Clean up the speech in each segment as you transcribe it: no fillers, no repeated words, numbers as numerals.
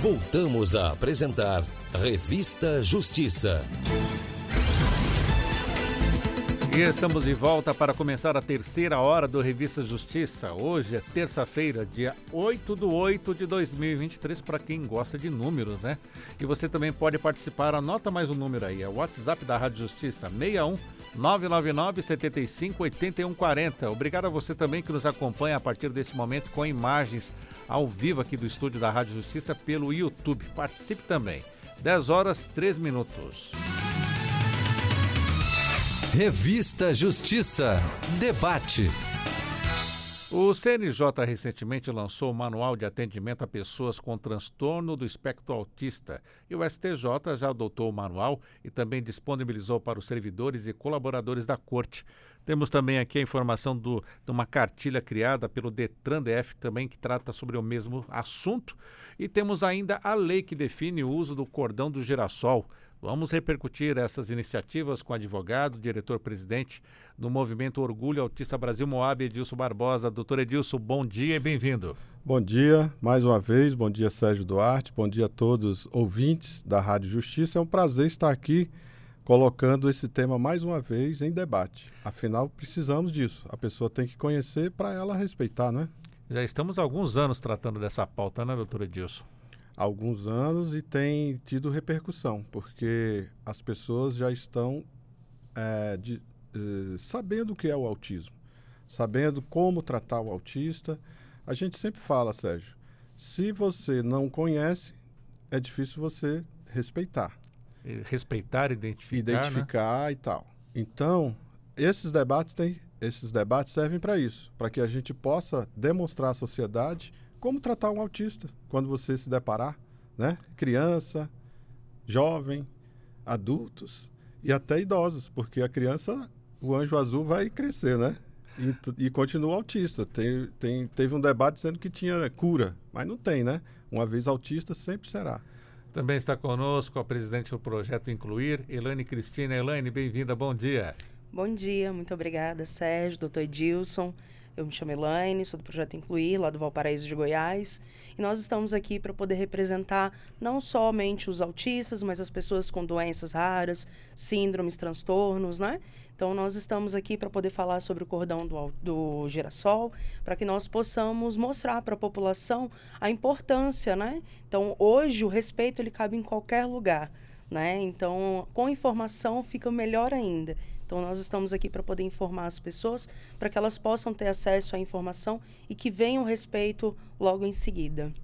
Voltamos a apresentar Revista Justiça. E estamos de volta para começar a terceira hora do Revista Justiça. Hoje é terça-feira, dia 8/8/2023, para quem gosta de números, né? E você também pode participar, anota mais um número aí, é o WhatsApp da Rádio Justiça, 61 999 75 81 40. Obrigado a você também que nos acompanha a partir desse momento com imagens ao vivo aqui do estúdio da Rádio Justiça pelo YouTube. Participe também. 10h03. Revista Justiça. Debate. O CNJ recentemente lançou o Manual de Atendimento a Pessoas com Transtorno do Espectro Autista e o STJ já adotou o manual e também disponibilizou para os servidores e colaboradores da Corte. Temos também aqui a informação de uma cartilha criada pelo Detran DF também que trata sobre o mesmo assunto e temos ainda a lei que define o uso do cordão do girassol. Vamos repercutir essas iniciativas com o advogado, diretor-presidente do Movimento Orgulho Autista Brasil Moab, Edilson Barbosa. Doutor Edilson, bom dia e bem-vindo. Bom dia, mais uma vez, bom dia Sérgio Duarte, bom dia a todos ouvintes da Rádio Justiça. É um prazer estar aqui colocando esse tema mais uma vez em debate. Afinal, precisamos disso. A pessoa tem que conhecer para ela respeitar, não é? Já estamos há alguns anos tratando dessa pauta, né, doutor Edilson? Alguns anos e tem tido repercussão, porque as pessoas já estão sabendo o que é o autismo, sabendo como tratar o autista. A gente sempre fala, Sérgio, se você não conhece, é difícil você respeitar. Respeitar, identificar, né? E tal. Então, esses debates servem para isso, para que a gente possa demonstrar à sociedade como tratar um autista quando você se deparar, né? Criança, jovem, adultos e até idosos, porque a criança, o anjo azul vai crescer, né? E continua autista. Teve um debate dizendo que tinha cura, mas não tem, né? Uma vez autista, sempre será. Também está conosco a presidente do Projeto Incluir, Elaine Cristina. Elaine, bem-vinda, bom dia. Bom dia, muito obrigada, Sérgio, doutor Edilson. Eu me chamo Elaine, sou do Projeto Incluir, lá do Valparaíso de Goiás. E nós estamos aqui para poder representar não somente os autistas, mas as pessoas com doenças raras, síndromes, transtornos, né? Então, nós estamos aqui para poder falar sobre o cordão do girassol, para que nós possamos mostrar para a população a importância, né? Então, hoje, o respeito, ele cabe em qualquer lugar, né? Então, com informação, fica melhor ainda. Então, nós estamos aqui para poder informar as pessoas, para que elas possam ter acesso à informação e que venha o respeito logo em seguida.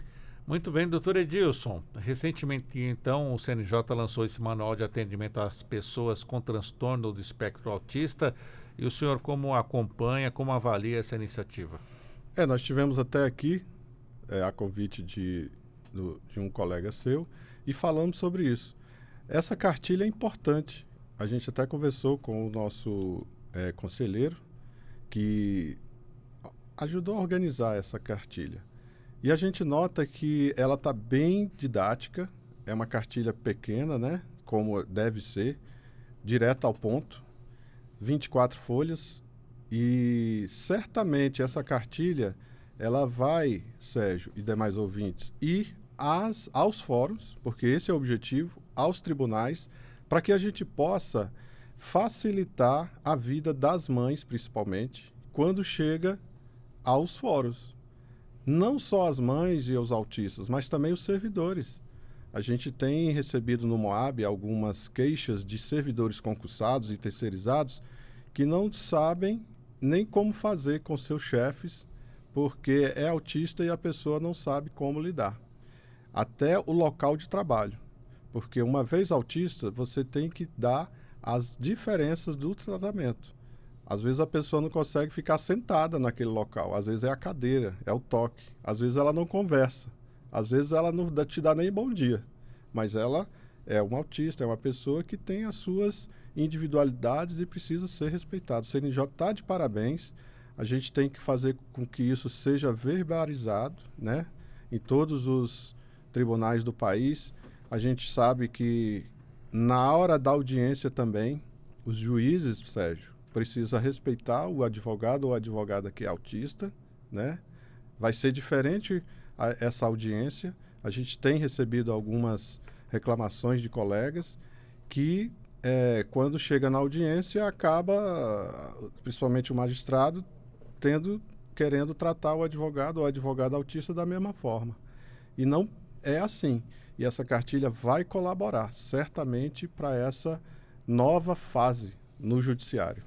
Muito bem, doutor Edilson. Recentemente, então, o CNJ lançou esse manual de atendimento às pessoas com transtorno do espectro autista. E o senhor como acompanha, como avalia essa iniciativa? Nós tivemos até aqui, a convite de um colega seu, e falamos sobre isso. Essa cartilha é importante. A gente até conversou com o nosso conselheiro, que ajudou a organizar essa cartilha. E a gente nota que ela está bem didática, é uma cartilha pequena, né? Como deve ser, direto ao ponto, 24 folhas. E certamente essa cartilha, ela vai, Sérgio e demais ouvintes, ir aos fóruns, porque esse é o objetivo, aos tribunais, para que a gente possa facilitar a vida das mães, principalmente, quando chega aos fóruns. Não só as mães e os autistas, mas também os servidores. A gente tem recebido no Moab algumas queixas de servidores concursados e terceirizados que não sabem nem como fazer com seus chefes, porque é autista e a pessoa não sabe como lidar. Até o local de trabalho. Porque uma vez autista, você tem que dar as diferenças do tratamento. Às vezes a pessoa não consegue ficar sentada naquele local. Às vezes é a cadeira, é o toque. Às vezes ela não conversa. Às vezes ela não te dá nem bom dia. Mas ela é uma autista, é uma pessoa que tem as suas individualidades e precisa ser respeitada. O CNJ está de parabéns. A gente tem que fazer com que isso seja verbalizado, né, em todos os tribunais do país. A gente sabe que na hora da audiência também, os juízes, Sérgio, precisam respeitar o advogado ou a advogada que é autista, né? Vai ser diferente essa audiência. A gente tem recebido algumas reclamações de colegas que, quando chega na audiência, acaba, principalmente o magistrado, querendo tratar o advogado ou a advogada autista da mesma forma. E não é assim. E essa cartilha vai colaborar, certamente, para essa nova fase no judiciário.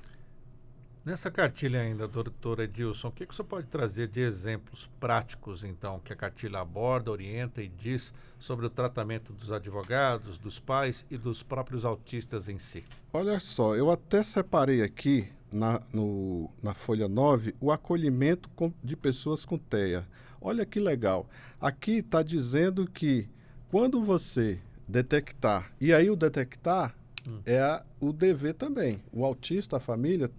Nessa cartilha ainda, doutor Edilson, o que você pode trazer de exemplos práticos, então, que a cartilha aborda, orienta e diz sobre o tratamento dos advogados, dos pais e dos próprios autistas em si? Olha só, eu até separei aqui, na folha 9, o acolhimento de pessoas com TEA. Olha que legal. Aqui está dizendo que quando você detectar, e aí o detectar é o dever também. O autista, a família,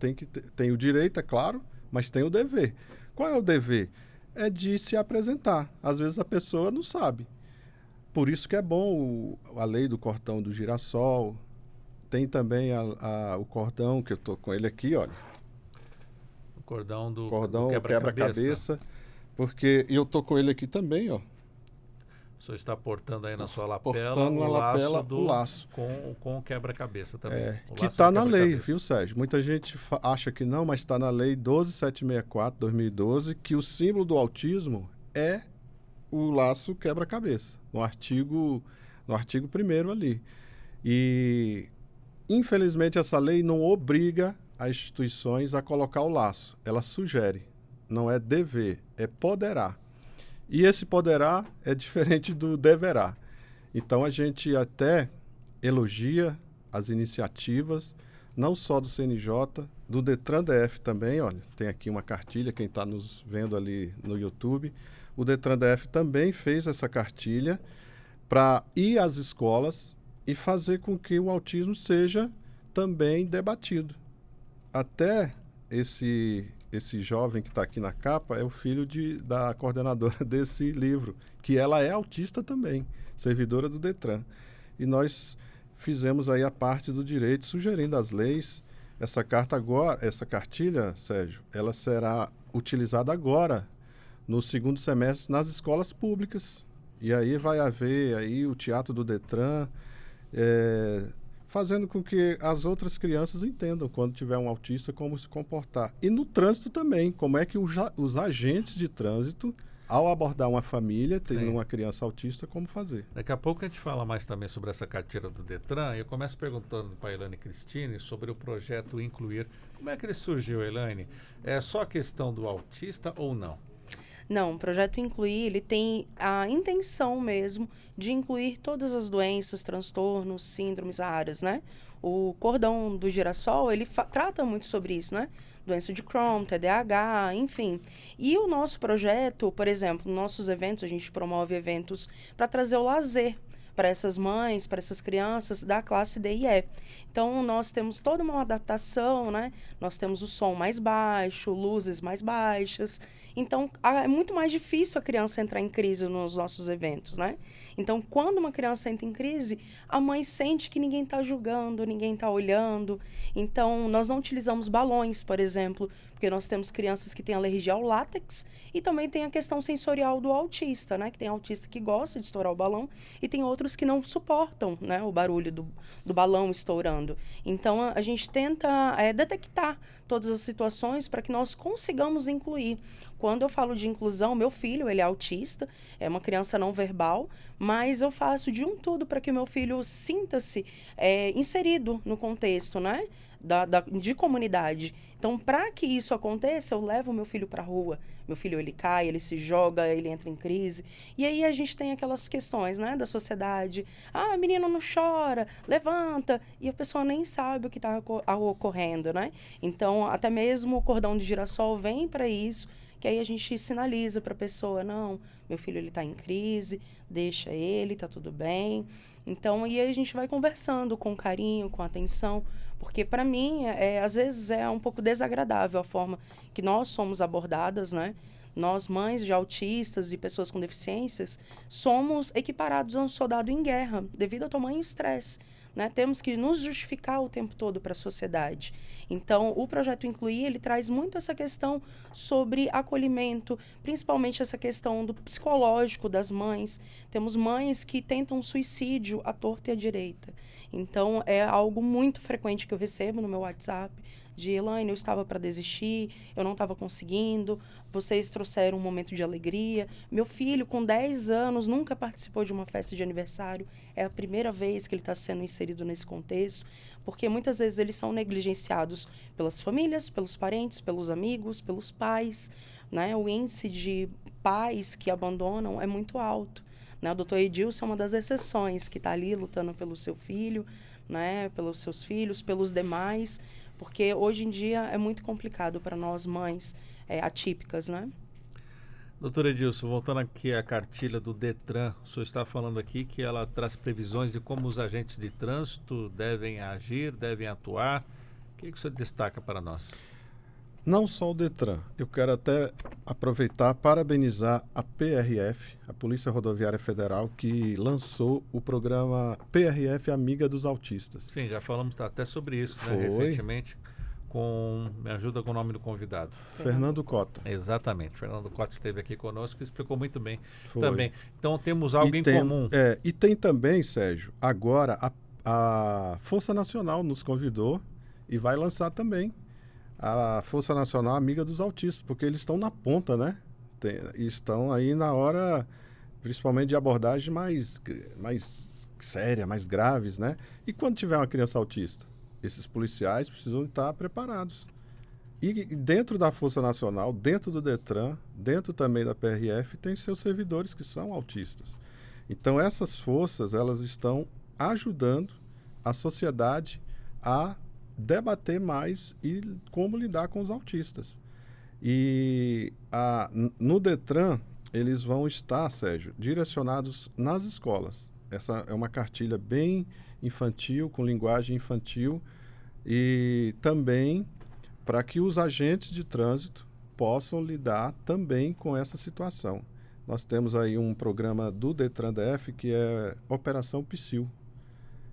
tem o direito, é claro, mas tem o dever. Qual é o dever? É de se apresentar. Às vezes a pessoa não sabe. Por isso que é bom a lei do cordão do girassol. Tem também o cordão, que eu estou com ele aqui, olha. O cordão do quebra-cabeça. Porque eu estou com ele aqui também, ó. O senhor está portando aí na sua lapela o laço. Com o quebra-cabeça também. Que está na lei, viu, Sérgio? Muita gente acha que não, mas está na lei 12764, 2012, que o símbolo do autismo é o laço quebra-cabeça, no artigo 1º ali. E, infelizmente, essa lei não obriga as instituições a colocar o laço. Ela sugere. Não é dever, é poderá. E esse poderá é diferente do deverá. Então, a gente até elogia as iniciativas, não só do CNJ, do Detran DF também, olha, tem aqui uma cartilha, quem está nos vendo ali no YouTube. O Detran DF também fez essa cartilha para ir às escolas e fazer com que o autismo seja também debatido. Até esse jovem que está aqui na capa é o filho da coordenadora desse livro, que ela é autista também, servidora do Detran. E nós fizemos aí a parte do direito, sugerindo as leis. Essa cartilha, Sérgio, ela será utilizada agora, no 2º semestre, nas escolas públicas. E aí vai haver aí o teatro do Detran, fazendo com que as outras crianças entendam, quando tiver um autista, como se comportar. E no trânsito também, como é que os agentes de trânsito, ao abordar uma família, tendo uma criança autista, como fazer. Daqui a pouco a gente fala mais também sobre essa cartilha do Detran. Eu começo perguntando para a Elaine Cristine sobre o projeto Incluir. Como é que ele surgiu, Elaine? É só a questão do autista ou não? Não, o projeto Incluir, ele tem a intenção mesmo de incluir todas as doenças, transtornos, síndromes raras, né? O cordão do girassol, ele trata muito sobre isso, né? Doença de Crohn, TDAH, enfim. E o nosso projeto, por exemplo, nossos eventos, a gente promove eventos para trazer o lazer para essas mães, para essas crianças da classe D e E. Então, nós temos toda uma adaptação, né? Nós temos o som mais baixo, luzes mais baixas. Então, é muito mais difícil a criança entrar em crise nos nossos eventos, né? Então, quando uma criança entra em crise, a mãe sente que ninguém está julgando, ninguém está olhando. Então, nós não utilizamos balões, por exemplo, porque nós temos crianças que têm alergia ao látex e também tem a questão sensorial do autista, né? Que tem autista que gosta de estourar o balão e tem outros que não suportam, né? O barulho do balão estourando. Então, a gente tenta detectar todas as situações para que nós consigamos incluir. Quando eu falo de inclusão, meu filho, ele é autista, é uma criança não verbal, mas eu faço de tudo para que o meu filho sinta-se inserido no contexto, né? De comunidade. Então, para que isso aconteça, eu levo meu filho para a rua. Meu filho, ele cai, ele se joga, ele entra em crise. E aí a gente tem aquelas questões, né, da sociedade. Ah, menino não chora, levanta. E a pessoa nem sabe o que está ocorrendo, né? Então, até mesmo o cordão de girassol vem para isso, que aí a gente sinaliza para a pessoa, não, meu filho ele está em crise, deixa ele, está tudo bem. Então, e aí a gente vai conversando com carinho, com atenção, porque para mim, às vezes é um pouco desagradável a forma que nós somos abordadas, né? Nós, mães de autistas e pessoas com deficiências, somos equiparados a um soldado em guerra, devido ao tamanho estresse né? Temos que nos justificar o tempo todo para a sociedade. Então, o Projeto Incluir, ele traz muito essa questão sobre acolhimento, principalmente essa questão do psicológico das mães. Temos mães que tentam suicídio à torta e à direita. Então, é algo muito frequente que eu recebo no meu WhatsApp, de Elaine, eu estava para desistir, eu não estava conseguindo, vocês trouxeram um momento de alegria. Meu filho, com 10 anos, nunca participou de uma festa de aniversário, é a primeira vez que ele está sendo inserido nesse contexto, porque muitas vezes eles são negligenciados pelas famílias, pelos parentes, pelos amigos, pelos pais, né? O índice de pais que abandonam é muito alto, né? O doutor Edilson é uma das exceções que está ali lutando pelo seu filho, né? Pelos seus filhos, pelos demais, porque hoje em dia é muito complicado para nós mães atípicas, né? Doutor Edilson, voltando aqui à cartilha do DETRAN, o senhor está falando aqui que ela traz previsões de como os agentes de trânsito devem agir, devem atuar. O que o senhor destaca para nós? Não só o DETRAN, eu quero até aproveitar parabenizar a PRF, a Polícia Rodoviária Federal, que lançou o programa PRF Amiga dos Autistas. Sim, já falamos até sobre isso, né, Foi. recentemente. Me ajuda com o nome do convidado. Fernando Cota. Exatamente, Fernando Cota esteve aqui conosco e explicou muito bem. Foi. Também. Então temos algo em comum. E tem também, Sérgio, agora a Força Nacional nos convidou e vai lançar também a Força Nacional Amiga dos Autistas, porque eles estão na ponta, né? Estão aí na hora, principalmente de abordagem mais séria, mais graves, né? E quando tiver uma criança autista? Esses policiais precisam estar preparados. E dentro da Força Nacional, dentro do DETRAN, dentro também da PRF, tem seus servidores que são autistas. Então, essas forças, elas estão ajudando a sociedade a debater mais e como lidar com os autistas. E no DETRAN, eles vão estar, Sérgio, direcionados nas escolas. Essa é uma cartilha bem infantil, com linguagem infantil, e também para que os agentes de trânsito possam lidar também com essa situação. Nós temos aí um programa do DETRAN DF que é Operação Psyll,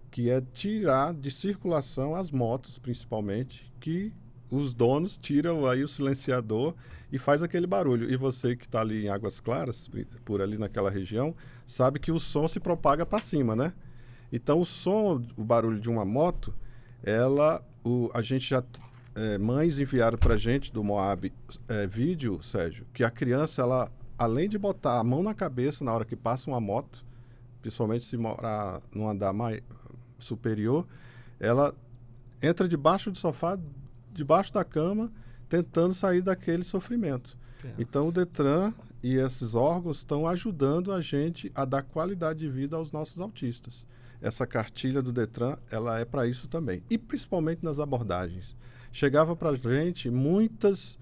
que é tirar de circulação as motos, principalmente, que os donos tiram aí o silenciador e faz aquele barulho. E você que está ali em Águas Claras, por ali naquela região, sabe que o som se propaga para cima, né? Então, o barulho de uma moto, a gente já... mães enviaram para a gente do Moab vídeo, Sérgio, que a criança, ela, além de botar a mão na cabeça na hora que passa uma moto, principalmente se morar num andar mais superior, ela entra debaixo do sofá, debaixo da cama, tentando sair daquele sofrimento. Então, o DETRAN e esses órgãos estão ajudando a gente a dar qualidade de vida aos nossos autistas. Essa cartilha do DETRAN, ela é para isso também. E principalmente nas abordagens. Chegava para a gente muitas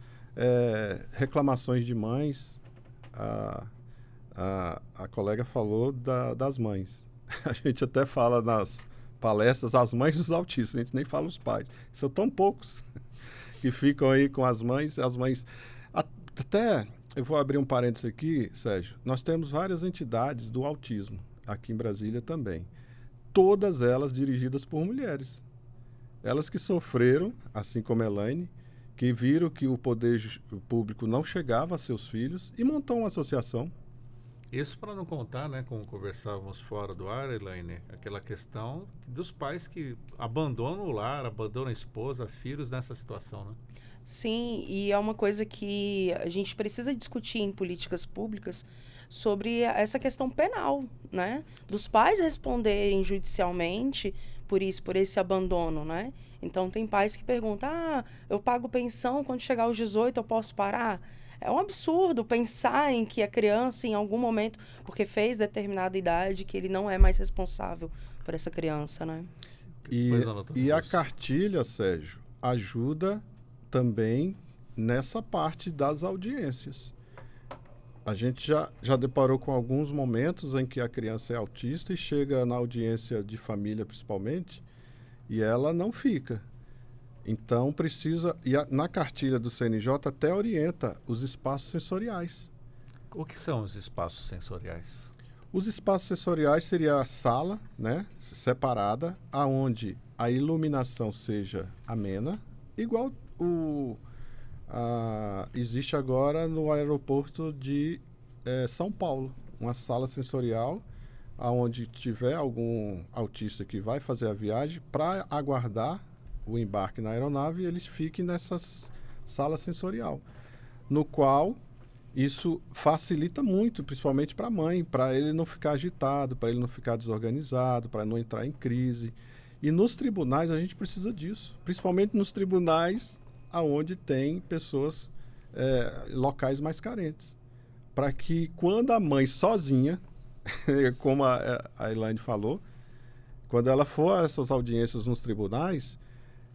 reclamações de mães. A colega falou das mães. A gente até fala nas palestras as mães dos autistas, a gente nem fala os pais. São tão poucos que ficam aí com as mães. Até, eu vou abrir um parênteses aqui, Sérgio. Nós temos várias entidades do autismo, aqui em Brasília também. Todas elas dirigidas por mulheres. Elas que sofreram, assim como a Elaine, que viram que o poder público não chegava a seus filhos e montou uma associação. Isso para não contar, né, como conversávamos fora do ar, Elaine, aquela questão dos pais que abandonam o lar, abandonam a esposa, filhos nessa situação, né? Sim, e é uma coisa que a gente precisa discutir em políticas públicas sobre essa questão penal, né? Dos pais responderem judicialmente por esse abandono, né? Então, tem pais que perguntam, eu pago pensão, quando chegar aos 18 eu posso parar? É um absurdo pensar em que a criança, em algum momento, porque fez determinada idade, que ele não é mais responsável por essa criança, né? E a cartilha, Sérgio, ajuda também nessa parte das audiências. A gente já deparou com alguns momentos em que a criança é autista e chega na audiência de família, principalmente, e ela não fica. Então, precisa... E na cartilha do CNJ até orienta os espaços sensoriais. O que são os espaços sensoriais? Os espaços sensoriais seria a sala, né, separada, aonde a iluminação seja amena, igual existe agora no aeroporto de São Paulo, uma sala sensorial, aonde tiver algum autista que vai fazer a viagem, para aguardar o embarque na aeronave, eles fiquem nessa sala sensorial, no qual isso facilita muito, principalmente para a mãe, para ele não ficar agitado, para ele não ficar desorganizado, para não entrar em crise. E nos tribunais a gente precisa disso, principalmente nos tribunais aonde tem pessoas, locais mais carentes, para que quando a mãe sozinha, como a Elaine falou, quando ela for a essas audiências nos tribunais,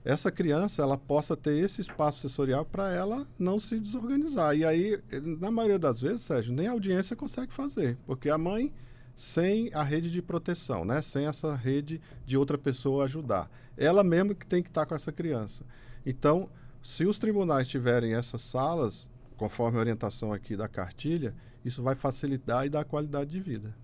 essa criança ela possa ter esse espaço sensorial para ela não se desorganizar. E aí, na maioria das vezes, Sérgio, nem a audiência consegue fazer, porque a mãe, sem a rede de proteção, né? Sem essa rede de outra pessoa ajudar, ela mesma que tem que estar com essa criança. Então, se os tribunais tiverem essas salas, conforme a orientação aqui da cartilha, isso vai facilitar e dar qualidade de vida.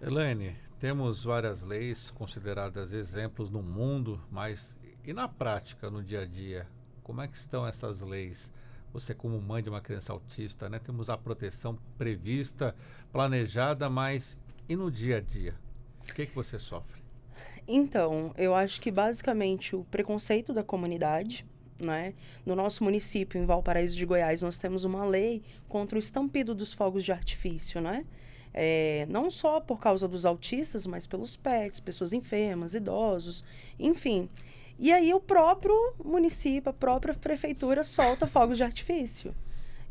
Elaine, temos várias leis consideradas exemplos no mundo, mas e na prática, no dia a dia, como é que estão essas leis? Você como mãe de uma criança autista, né? Temos a proteção prevista, planejada, mas e no dia a dia? O que você sofre? Então, eu acho que basicamente o preconceito da comunidade, né? No nosso município, em Valparaíso de Goiás, nós temos uma lei contra o estampido dos fogos de artifício, né? Não só por causa dos autistas, mas pelos pets, pessoas enfermas, idosos, enfim. E aí o próprio município, a própria prefeitura solta fogos de artifício.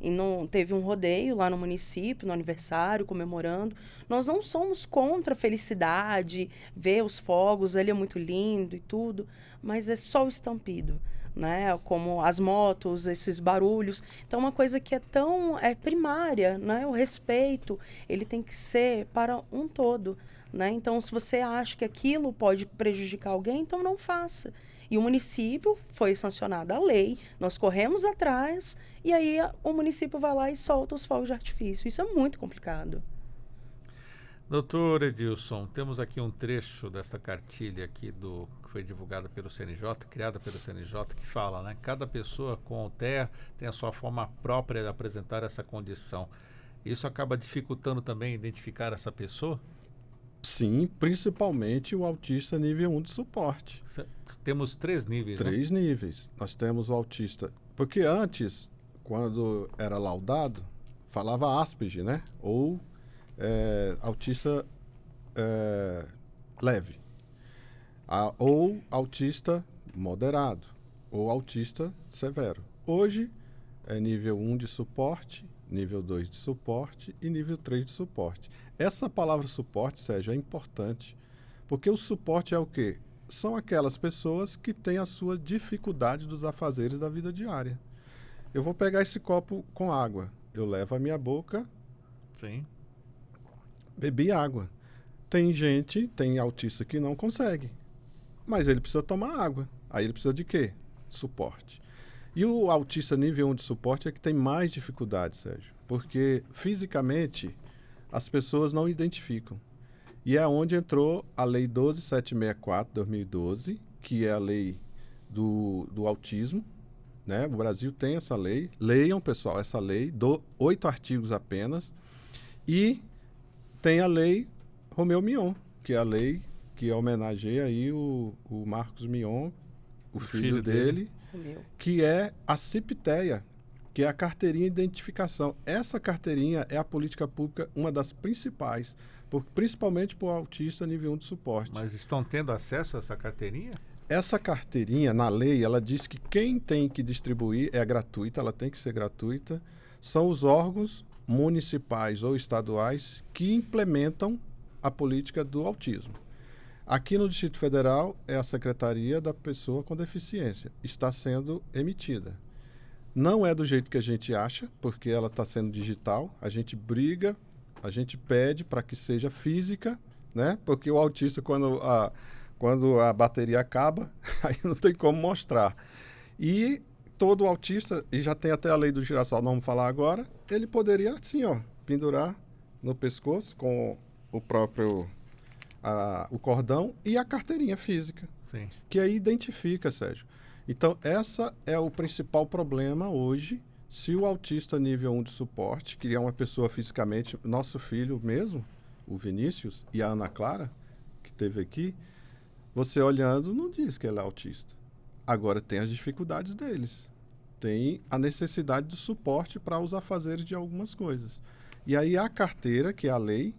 E teve um rodeio lá no município, no aniversário, comemorando. Nós não somos contra a felicidade, ver os fogos, ele é muito lindo e tudo, mas é só o estampido, né? Como as motos, esses barulhos. Então, uma coisa que é tão primária, né? O respeito, ele tem que ser para um todo, né? Então, se você acha que aquilo pode prejudicar alguém, então não faça. E o município foi sancionada a lei, nós corremos atrás e aí o município vai lá e solta os fogos de artifício. Isso é muito complicado. Doutor Edilson, temos aqui um trecho desta cartilha aqui que foi divulgada pelo CNJ, criada pelo CNJ, que fala, né? Cada pessoa com o TEA tem a sua forma própria de apresentar essa condição. Isso acaba dificultando também identificar essa pessoa? Sim, principalmente o autista nível 1 de suporte. Temos 3 níveis, né? 3 níveis. Nós temos o autista... Porque antes, quando era laudado, falava Asperger, né? Ou autista leve. Ou autista moderado. Ou autista severo. Hoje, é nível 1 de suporte, nível 2 de suporte e nível 3 de suporte. Essa palavra suporte, Sérgio, é importante, porque o suporte é o quê? São aquelas pessoas que têm a sua dificuldade dos afazeres da vida diária. Eu vou pegar esse copo com água, eu levo a minha boca, sim, bebi água. Tem autista que não consegue, mas ele precisa tomar água. Aí ele precisa de quê? Suporte. E o autista nível 1 de suporte é que tem mais dificuldade, Sérgio, porque fisicamente as pessoas não identificam. E é onde entrou a Lei 12764, 2012, que é a lei do autismo, né? O Brasil tem essa lei. Leiam, pessoal, essa lei, 8 artigos apenas. E tem a Lei Romeu Mignon, que é a lei que homenageia aí o Marcos Mignon, o filho dele, que é a CIP-TEA, que é a carteirinha de identificação. Essa carteirinha é a política pública, uma das principais, principalmente para o autista nível 1 de suporte. Mas estão tendo acesso a essa carteirinha? Essa carteirinha, na lei, ela diz que quem tem que distribuir é gratuita, ela tem que ser gratuita, são os órgãos municipais ou estaduais que implementam a política do autismo. Aqui no Distrito Federal é a Secretaria da Pessoa com Deficiência. Está sendo emitida. Não é do jeito que a gente acha, porque ela está sendo digital. A gente briga, a gente pede para que seja física, né? Porque o autista, quando a bateria acaba, aí não tem como mostrar. E todo autista, e já tem até a lei do girassol, não vamos falar agora, ele poderia assim, ó, pendurar no pescoço com o próprio o cordão e a carteirinha física, Sim. que aí identifica, Sérgio. Então, essa é o principal problema hoje. Se o autista nível 1 de suporte, que é uma pessoa fisicamente, nosso filho mesmo, o Vinícius e a Ana Clara, que teve aqui, você olhando não diz que ele é autista. Agora tem as dificuldades deles. Tem a necessidade de suporte para os afazeres de algumas coisas. E aí a carteira, que é a lei,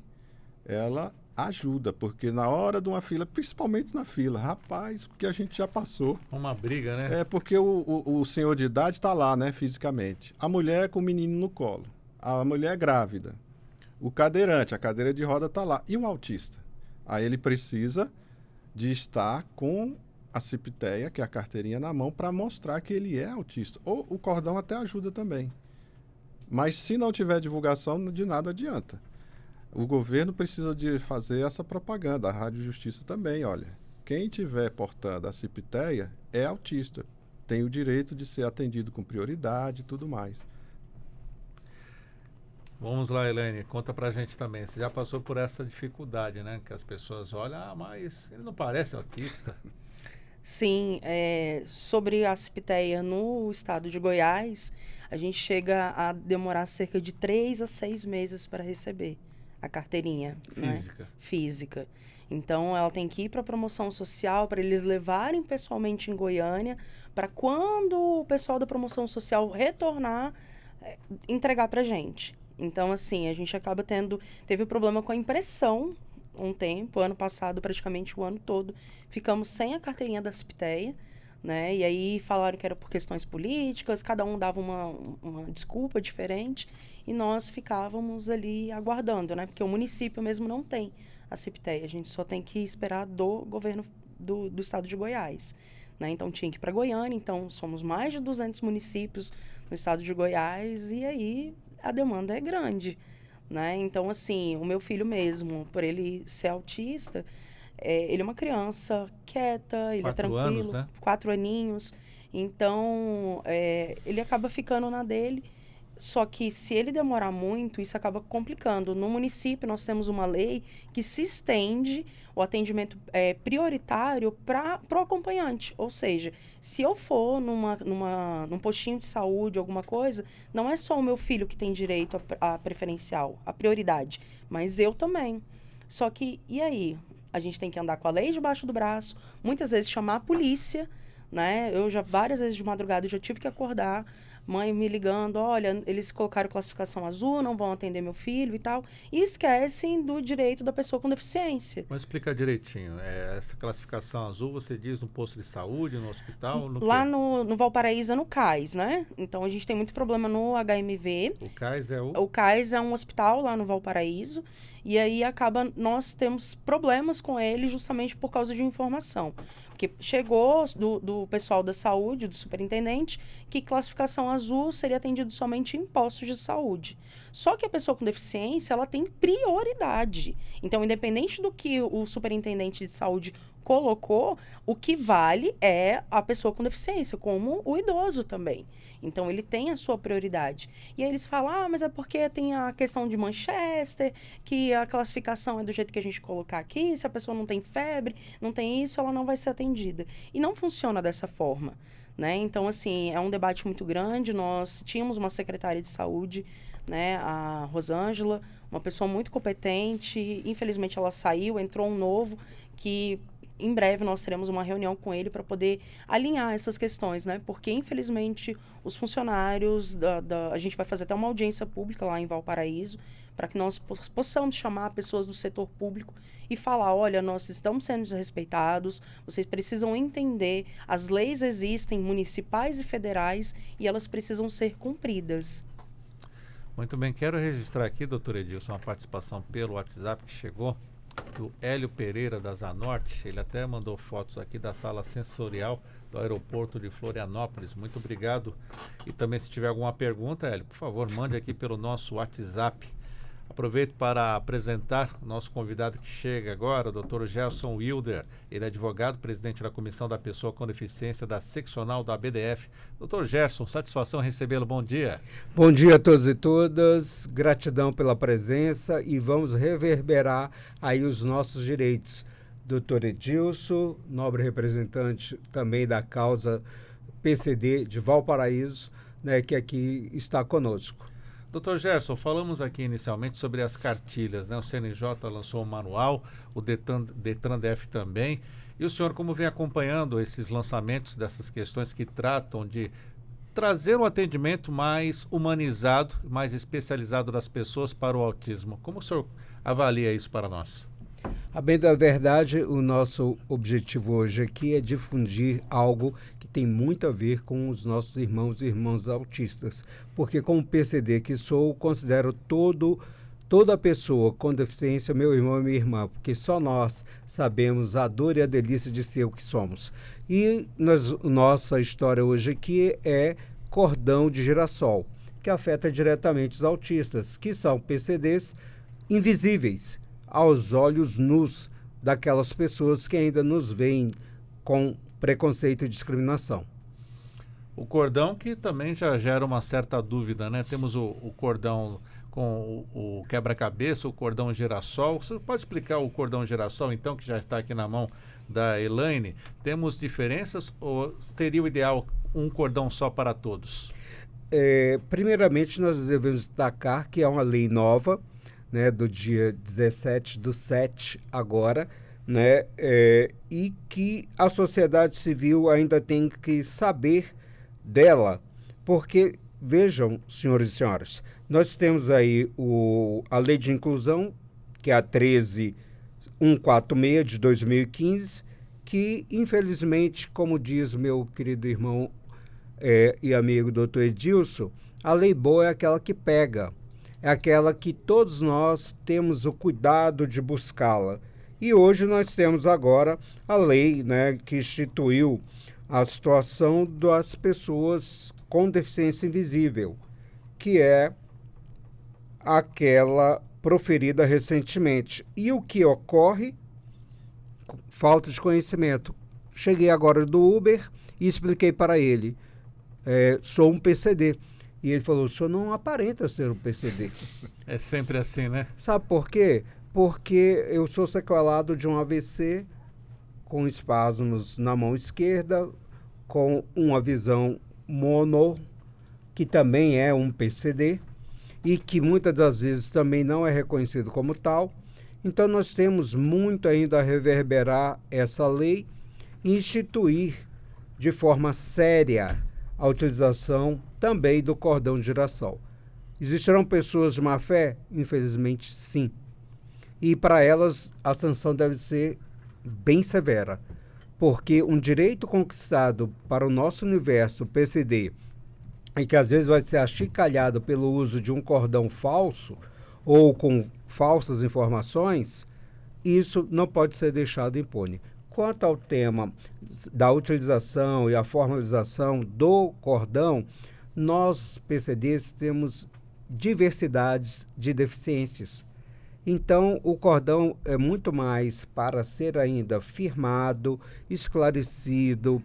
ela ajuda, porque na hora de uma fila, principalmente na fila, rapaz, porque a gente já passou. Uma briga, né? É porque o senhor de idade está lá, né, fisicamente. A mulher com o menino no colo. A mulher grávida. O cadeirante, a cadeira de roda está lá. E o autista? Aí ele precisa de estar com a cipiteia, que é a carteirinha na mão, para mostrar que ele é autista. Ou o cordão até ajuda também. Mas se não tiver divulgação, de nada adianta. O governo precisa de fazer essa propaganda, a Rádio Justiça também, olha. Quem estiver portando a cipiteia é autista. Tem o direito de ser atendido com prioridade e tudo mais. Vamos lá, Elaine, conta pra gente também. Você já passou por essa dificuldade, né? Que as pessoas olham, mas ele não parece autista. Sim, sobre a cipiteia no estado de Goiás, a gente chega a demorar cerca de 3 a 6 meses para receber a carteirinha Física. Né? Física. Então, ela tem que ir para a promoção social, para eles levarem pessoalmente em Goiânia, para quando o pessoal da promoção social retornar, entregar para a gente. Então, assim, a gente acaba teve problema com a impressão um tempo, ano passado, praticamente o ano todo, ficamos sem a carteirinha da cipiteia, né? E aí falaram que era por questões políticas, cada um dava uma desculpa diferente, e nós ficávamos ali aguardando, né? Porque o município mesmo não tem a cipiteia, a gente só tem que esperar do governo do estado de Goiás, né? Então tinha que ir para Goiânia, então somos mais de 200 municípios no estado de Goiás, e aí a demanda é grande, né? Então, assim, o meu filho mesmo, por ele ser autista, ele é uma criança quieta, ele 4 é tranquilo, anos, né? 4 aninhos, então ele acaba ficando na dele. Só que se ele demorar muito, isso acaba complicando. No município, nós temos uma lei que se estende o atendimento prioritário para o acompanhante. Ou seja, se eu for num postinho de saúde, alguma coisa, não é só o meu filho que tem direito a preferencial, a prioridade, mas eu também. Só que, e aí? A gente tem que andar com a lei debaixo do braço, muitas vezes chamar a polícia, né? Eu várias vezes de madrugada, eu já tive que acordar, mãe me ligando, olha, eles colocaram classificação azul, não vão atender meu filho e tal, e esquecem do direito da pessoa com deficiência. Mas explica direitinho, essa classificação azul você diz no posto de saúde, no hospital? Lá no Valparaíso é no CAIS, né? Então a gente tem muito problema no HMV. O CAIS é O CAIS é um hospital lá no Valparaíso, e aí nós temos problemas com ele justamente por causa de informação. Porque chegou do pessoal da saúde, do superintendente, que classificação azul seria atendido somente em postos de saúde. Só que a pessoa com deficiência, ela tem prioridade. Então, independente do que o superintendente de saúde colocou, o que vale é a pessoa com deficiência, como o idoso também. Então, ele tem a sua prioridade. E aí eles falam, mas é porque tem a questão de Manchester, que a classificação é do jeito que a gente colocar aqui, se a pessoa não tem febre, não tem isso, ela não vai ser atendida. E não funciona dessa forma, né? Então, assim, é um debate muito grande. Nós tínhamos uma secretária de saúde, né, a Rosângela, uma pessoa muito competente. Infelizmente, ela saiu, entrou um novo que... Em breve nós teremos uma reunião com ele para poder alinhar essas questões, né? Porque, infelizmente, os funcionários a gente vai fazer até uma audiência pública lá em Valparaíso para que nós possamos chamar pessoas do setor público e falar, olha, nós estamos sendo desrespeitados, vocês precisam entender, as leis existem, municipais e federais, e elas precisam ser cumpridas. Muito bem, quero registrar aqui, doutor Edilson, uma participação pelo WhatsApp que chegou do Hélio Pereira da Zanorte. Ele até mandou fotos aqui da sala sensorial do aeroporto de Florianópolis. Muito obrigado. E também, se tiver alguma pergunta, Hélio, por favor, mande aqui pelo nosso WhatsApp. Aproveito para apresentar o nosso convidado que chega agora, o Dr. Gerson Wilder. Ele é advogado, presidente da Comissão da Pessoa com Deficiência da Seccional da ABDF. Dr. Gerson, satisfação recebê-lo. Bom dia. Bom dia a todos e todas. Gratidão pela presença e vamos reverberar aí os nossos direitos. Dr. Edilson, nobre representante também da causa PCD de Valparaíso, né, que aqui está conosco. Dr. Gerson, falamos aqui inicialmente sobre as cartilhas, né? O CNJ lançou um manual, o Detran-DF também. E o senhor, como vem acompanhando esses lançamentos dessas questões que tratam de trazer um atendimento mais humanizado, mais especializado das pessoas para o autismo? Como o senhor avalia isso para nós? A bem da verdade, o nosso objetivo hoje aqui é difundir algo que tem muito a ver com os nossos irmãos e irmãs autistas, porque como PCD que sou, considero toda pessoa com deficiência meu irmão e minha irmã, porque só nós sabemos a dor e a delícia de ser o que somos. E nossa história hoje aqui é cordão de girassol, que afeta diretamente os autistas, que são PCDs invisíveis aos olhos nus daquelas pessoas que ainda nos veem com preconceito e discriminação. O cordão que também já gera uma certa dúvida, né? Temos o cordão com o quebra-cabeça, o cordão girassol. Você pode explicar o cordão girassol, então, que já está aqui na mão da Elaine? Temos diferenças ou seria o ideal um cordão só para todos? Primeiramente, nós devemos destacar que é uma lei nova, né, do dia 17/7 agora, né, e que a sociedade civil ainda tem que saber dela, porque, vejam, senhores e senhoras, nós temos aí a Lei de Inclusão, que é a 13.146 de 2015, que, infelizmente, como diz meu querido irmão e amigo Dr. Edilson, a lei boa é aquela que pega, é aquela que todos nós temos o cuidado de buscá-la. E hoje nós temos agora a lei, né, que instituiu a situação das pessoas com deficiência invisível, que é aquela proferida recentemente. E o que ocorre? Falta de conhecimento. Cheguei agora do Uber e expliquei para ele, sou um PCD. E ele falou, o senhor não aparenta ser um PCD. É sempre assim, né? Sabe por quê? Porque eu sou sequelado de um AVC, com espasmos na mão esquerda, com uma visão mono, que também é um PCD, e que muitas das vezes também não é reconhecido como tal. Então nós temos muito ainda a reverberar essa lei e instituir de forma séria a utilização também do cordão de girassol. Existirão pessoas de má fé? Infelizmente, sim. E para elas, a sanção deve ser bem severa, porque um direito conquistado para o nosso universo PCD, e que às vezes vai ser achicalhado pelo uso de um cordão falso ou com falsas informações, isso não pode ser deixado impune. Quanto ao tema da utilização e a formalização do cordão, nós, PCDs, temos diversidades de deficiências. Então, o cordão é muito mais para ser ainda firmado, esclarecido,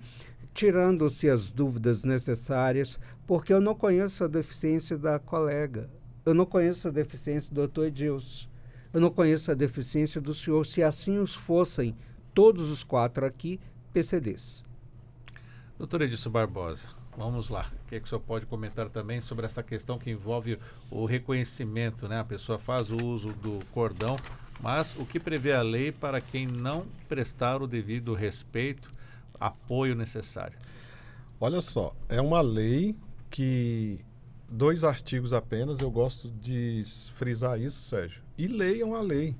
tirando-se as dúvidas necessárias, porque eu não conheço a deficiência da colega, eu não conheço a deficiência do Dr. Edilson, eu não conheço a deficiência do senhor, se assim os fossem todos os 4 aqui, PCDs. Doutor Edilson Barbosa, vamos lá. O que o senhor pode comentar também sobre essa questão que envolve o reconhecimento, né? A pessoa faz o uso do cordão, mas o que prevê a lei para quem não prestar o devido respeito, apoio necessário? Olha só, é uma lei que 2 artigos apenas, eu gosto de frisar isso, Sérgio. E lei é uma lei.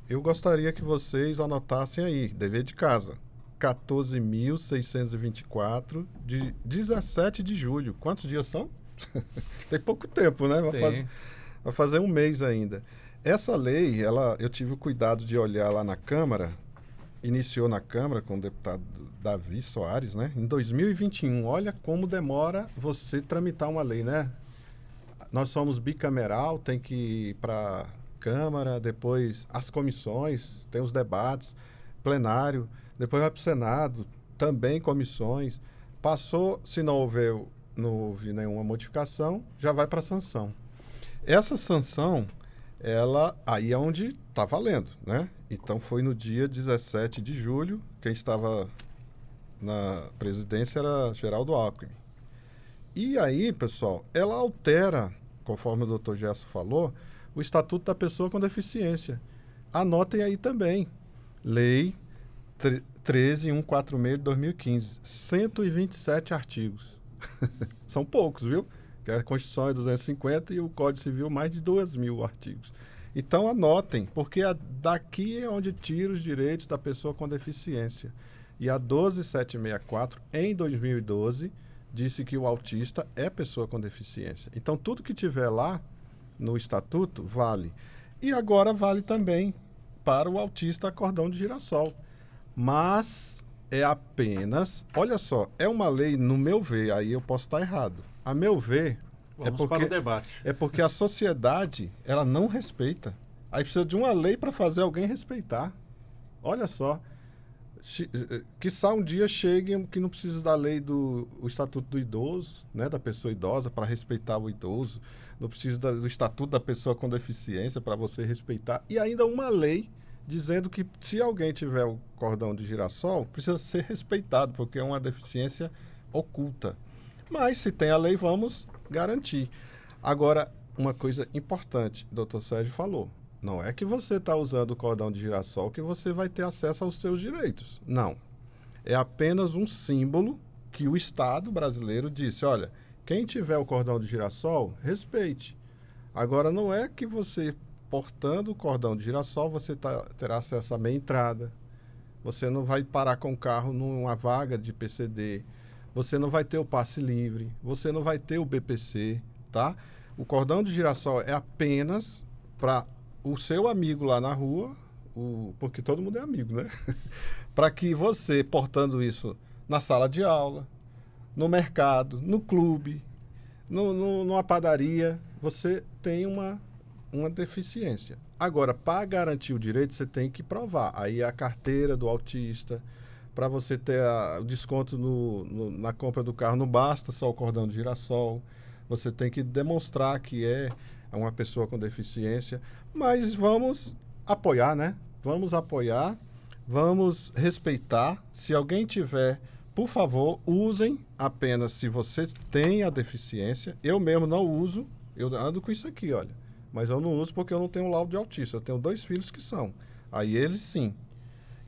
Eu gostaria que vocês anotassem aí, dever de casa, 14.624 de 17 de julho. Quantos dias são? Tem pouco tempo, né? Vai fazer um mês ainda. Essa lei, eu tive o cuidado de olhar lá na Câmara, iniciou na Câmara com o deputado Davi Soares, né? Em 2021. Olha como demora você tramitar uma lei, né? nós somos bicameral, tem que ir para Câmara, depois as comissões, tem os debates, plenário, depois vai para o Senado, também comissões. Passou, se não houve nenhuma modificação, já vai para a sanção. Essa sanção, aí é onde está valendo, né? Então foi no dia 17 de julho, quem estava na presidência era Geraldo Alckmin. E aí, pessoal, ela altera, conforme o doutor Gerson falou, o Estatuto da Pessoa com Deficiência. Anotem aí também. Lei 13.146 de 2015. 127 artigos. São poucos, viu? Que a Constituição é 250 e o Código Civil mais de 2.000 artigos. Então anotem, porque daqui é onde tira os direitos da pessoa com deficiência. E a 12764, em 2012, disse que o autista é pessoa com deficiência. Então, tudo que tiver lá no Estatuto vale. E agora vale também para o autista cordão de girassol. Mas é apenas... Olha só, é uma lei, no meu ver, aí eu posso estar errado. A meu ver... Vamos para o debate. É porque a sociedade, ela não respeita. Aí precisa de uma lei para fazer alguém respeitar. Olha só. Quiçá um dia chegue que não precisa da lei do Estatuto do Idoso, né, da pessoa idosa, para respeitar o idoso. Não precisa do Estatuto da Pessoa com Deficiência para você respeitar. E ainda uma lei dizendo que se alguém tiver o cordão de girassol, precisa ser respeitado, porque é uma deficiência oculta. Mas se tem a lei, vamos garantir. Agora, uma coisa importante, o doutor Sérgio falou. Não é que você está usando o cordão de girassol que você vai ter acesso aos seus direitos. Não. É apenas um símbolo que o Estado brasileiro disse, olha, quem tiver o cordão de girassol, respeite. Agora, não é que você, portando o cordão de girassol, você terá acesso à meia entrada. Você não vai parar com o carro numa vaga de PCD. Você não vai ter o passe livre. Você não vai ter o BPC, tá? O cordão de girassol é apenas para o seu amigo lá na rua, porque todo mundo é amigo, né? Para que você, portando isso na sala de aula, no mercado, no clube, numa padaria, você tem uma deficiência. Agora, para garantir o direito, você tem que provar. Aí é a carteira do autista. Para você ter o desconto na compra do carro, não basta só o cordão de girassol. Você tem que demonstrar que é uma pessoa com deficiência. Mas vamos apoiar, né? Vamos apoiar, vamos respeitar. Se alguém tiver, por favor, usem apenas se você tem a deficiência. Eu mesmo não uso, eu ando com isso aqui, olha. Mas eu não uso porque eu não tenho laudo de autista. Eu tenho 2 filhos que são. Aí eles sim.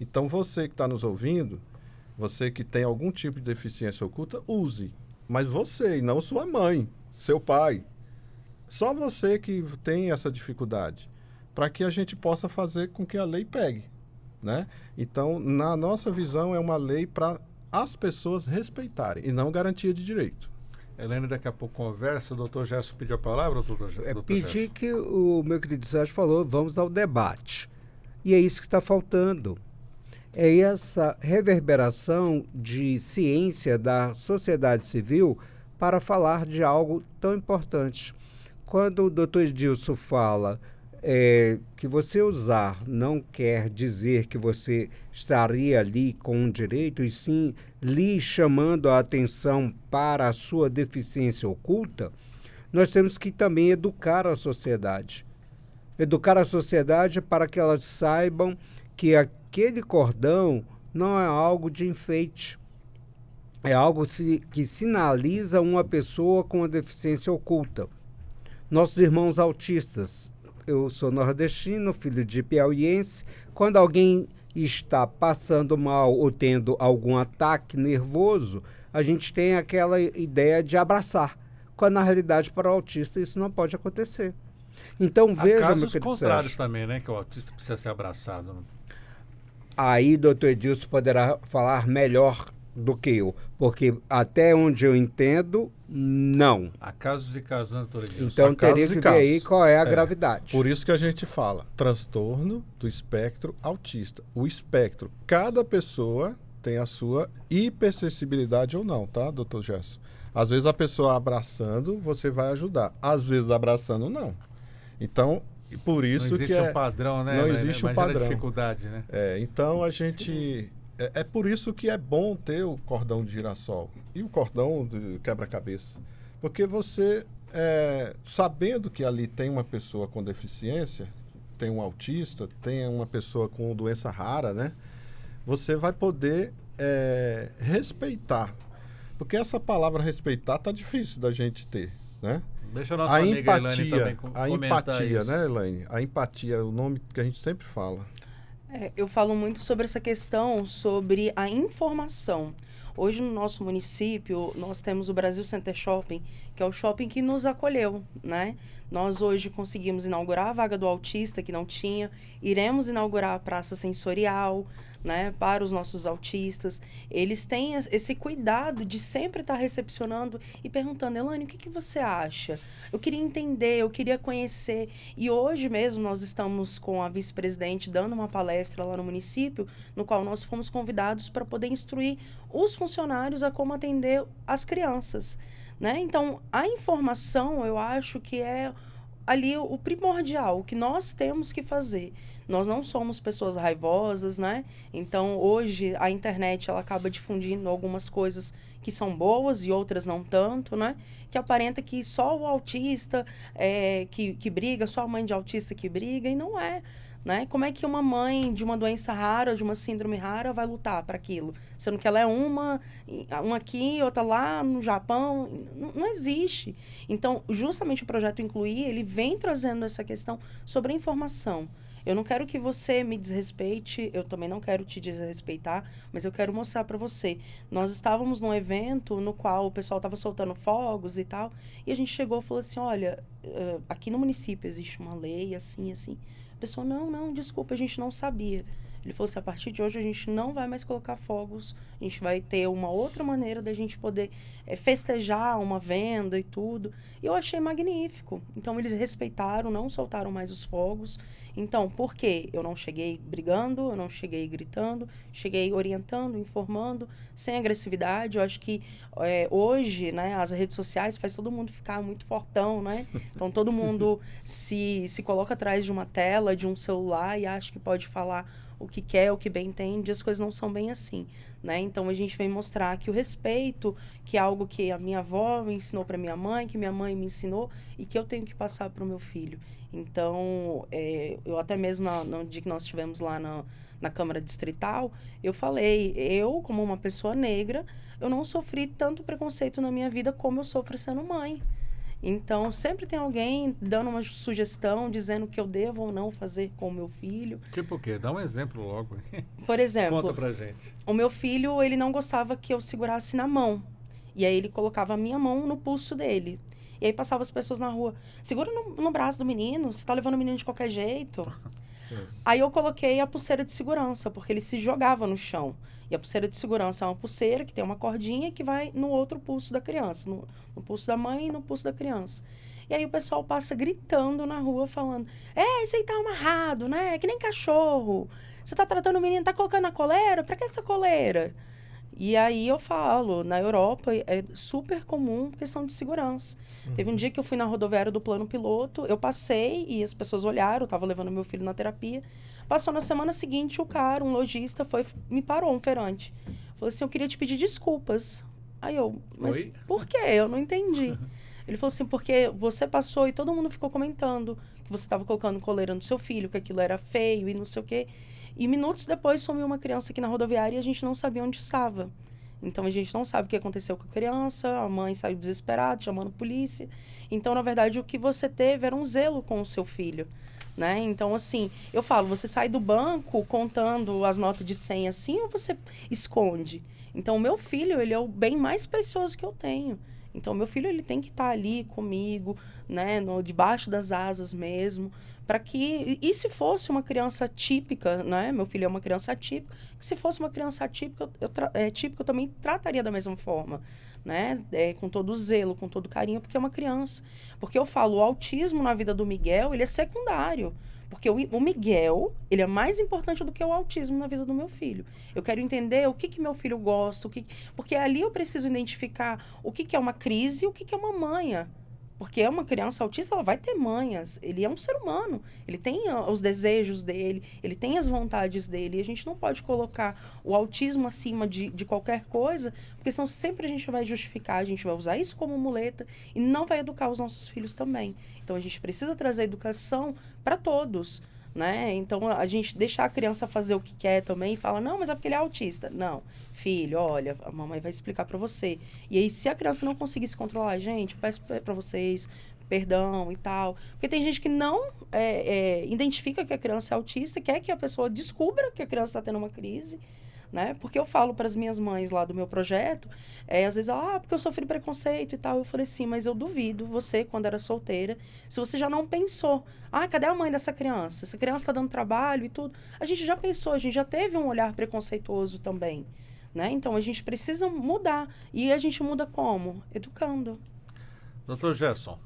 Então você que está nos ouvindo, você que tem algum tipo de deficiência oculta, use. Mas você e não sua mãe, seu pai. Só você que tem essa dificuldade. Para que a gente possa fazer com que a lei pegue, né? Então, na nossa visão, é uma lei para as pessoas respeitarem e não garantia de direito. Helene, daqui a pouco conversa. O doutor Gerson pediu a palavra, doutor Gerson? Pedi que o meu querido Sérgio falou, vamos ao debate. E é isso que está faltando. É essa reverberação de ciência da sociedade civil para falar de algo tão importante. Quando o doutor Edilson fala que você usar não quer dizer que você estaria ali com um direito, e sim lhe chamando a atenção para a sua deficiência oculta, nós temos que também educar a sociedade. Educar a sociedade para que elas saibam que aquele cordão não é algo de enfeite. É algo que sinaliza uma pessoa com uma deficiência oculta. Nossos irmãos autistas, eu sou nordestino, filho de piauiense, quando alguém está passando mal ou tendo algum ataque nervoso, a gente tem aquela ideia de abraçar, quando na realidade para o autista isso não pode acontecer. Então veja, meu querido contrários também, né? Que o autista precisa ser abraçado. Aí, doutor Edilson poderá falar melhor do que eu, porque até onde eu entendo, não. Há casos e casos, né, doutor Edilson? Então teria que ver aí qual é a gravidade. Por isso que a gente fala transtorno do espectro autista. O espectro, cada pessoa tem a sua hipersensibilidade ou não, tá, doutor Gerson? Às vezes a pessoa abraçando, você vai ajudar. Às vezes abraçando, não. Então, por isso que não existe um padrão, né? Não existe um padrão. A dificuldade, né? Então a gente... É por isso que é bom ter o cordão de girassol e o cordão de quebra-cabeça. Porque você, sabendo que ali tem uma pessoa com deficiência, tem um autista, tem uma pessoa com doença rara, né? Você vai poder respeitar. Porque essa palavra respeitar tá difícil da gente ter, né? Deixa a nossa amiga Elaine também a comentar empatia, isso. né, Elaine? A empatia é o nome que a gente sempre fala. Eu falo muito sobre essa questão, sobre a informação. Hoje, no nosso município, nós temos o Brasil Center Shopping, que é o shopping que nos acolheu, né? Nós hoje conseguimos inaugurar a vaga do autista, que não tinha. Iremos inaugurar a praça sensorial, né, para os nossos autistas. Eles têm esse cuidado de sempre estar recepcionando e perguntando: Elaine, o que você acha? Eu queria entender, eu queria conhecer. E hoje mesmo nós estamos com a vice-presidente dando uma palestra lá no município, no qual nós fomos convidados para poder instruir os funcionários a como atender as crianças, né? Então, a informação, eu acho que é ali o primordial, o que nós temos que fazer. Nós não somos pessoas raivosas, né? Então, hoje, a internet, ela acaba difundindo algumas coisas que são boas e outras não tanto, né? Que aparenta que só o autista que briga, só a mãe de autista que briga, e não é, né? Como é que uma mãe de uma doença rara, de uma síndrome rara, vai lutar para aquilo? Sendo que ela é uma aqui, outra lá no Japão. Não existe. Então, justamente o Projeto Incluir, ele vem trazendo essa questão sobre a informação. Eu não quero que você me desrespeite, eu também não quero te desrespeitar, mas eu quero mostrar para você. Nós estávamos num evento no qual o pessoal estava soltando fogos e tal, e a gente chegou e falou assim: olha, aqui no município existe uma lei assim, assim. A pessoa: não, desculpa, a gente não sabia. Ele falou assim: a partir de hoje a gente não vai mais colocar fogos, a gente vai ter uma outra maneira da gente poder festejar uma venda e tudo. E eu achei magnífico. Então eles respeitaram, não soltaram mais os fogos. Então, por quê? Eu não cheguei brigando, eu não cheguei gritando, cheguei orientando, informando, sem agressividade. Eu acho que hoje, né, as redes sociais faz todo mundo ficar muito fortão, né? Então todo mundo se coloca atrás de uma tela, de um celular, e acha que pode falar o que quer, o que bem entende. As coisas não são bem assim, né? Então a gente vem mostrar que o respeito, que é algo que a minha avó me ensinou para minha mãe, que minha mãe me ensinou e que eu tenho que passar para o meu filho. Então, eu até mesmo no dia que nós estivemos lá na Câmara Distrital, eu falei: eu, como uma pessoa negra, eu não sofri tanto preconceito na minha vida como eu sofro sendo mãe. Então, sempre tem alguém dando uma sugestão, dizendo que eu devo ou não fazer com o meu filho. Tipo o quê? Dá um exemplo logo. Por exemplo, conta pra gente. O meu filho, ele não gostava que eu segurasse na mão. E aí ele colocava a minha mão no pulso dele. E aí passavam as pessoas na rua: segura no braço do menino, você tá levando o menino de qualquer jeito. Aí eu coloquei a pulseira de segurança, porque ele se jogava no chão. E a pulseira de segurança é uma pulseira que tem uma cordinha que vai no outro pulso da criança, no pulso da mãe e no pulso da criança. E aí o pessoal passa gritando na rua, falando: esse aí tá amarrado, né? É que nem cachorro. Você tá tratando o menino, tá colocando na coleira? Pra que essa coleira? E aí eu falo, na Europa é super comum questão de segurança. Teve um dia que eu fui na rodoviária do plano piloto, eu passei e as pessoas olharam, eu estava levando meu filho na terapia. Passou na semana seguinte, o cara, um lojista, me parou, um feirante. Falou assim: eu queria te pedir desculpas. Aí eu: mas Oi? por quê? Eu não entendi. Ele falou assim: porque você passou e todo mundo ficou comentando que você estava colocando coleira no seu filho, que aquilo era feio e não sei o quê. E minutos depois sumiu uma criança aqui na rodoviária e a gente não sabia onde estava. Então, a gente não sabe o que aconteceu com a criança, a mãe saiu desesperada, chamando a polícia. Então, na verdade, o que você teve era um zelo com o seu filho, né? Então, assim, eu falo: você sai do banco contando as notas de 100 assim, ou você esconde? Então, o meu filho, ele é o bem mais precioso que eu tenho. Então, meu filho, ele tem que estar ali comigo, né, debaixo das asas mesmo, para que... E se fosse uma criança típica, né, meu filho é uma criança atípica, que se fosse uma criança atípica, típica, eu também trataria da mesma forma, né, com todo zelo, com todo carinho, porque é uma criança. Porque eu falo, o autismo na vida do Miguel, ele é secundário. Porque o Miguel, ele é mais importante do que o autismo na vida do meu filho. Eu quero entender o que meu filho gosta, porque ali eu preciso identificar o que é uma crise e o que é uma manha. Porque uma criança autista, ela vai ter manhas. Ele é um ser humano. Ele tem os desejos dele, ele tem as vontades dele. E a gente não pode colocar o autismo acima de qualquer coisa, porque senão sempre a gente vai justificar, a gente vai usar isso como muleta e não vai educar os nossos filhos também. Então, a gente precisa trazer educação para todos, né? Então, a gente deixar a criança fazer o que quer também e fala, não, mas é porque ele é autista. Não, filho, olha, a mamãe vai explicar para você. E aí, se a criança não conseguir se controlar, gente, peço para vocês perdão e tal. Porque tem gente que não identifica que a criança é autista, quer que a pessoa descubra que a criança está tendo uma crise, né? Porque eu falo para as minhas mães lá do meu projeto, às vezes, porque eu sofri preconceito e tal. Eu falei, sim, mas eu duvido, você, quando era solteira, se você já não pensou, cadê a mãe dessa criança? Essa criança está dando trabalho e tudo. A gente já pensou, a gente já teve um olhar preconceituoso também, né? Então, a gente precisa mudar. E a gente muda como? Educando. Doutor Gerson.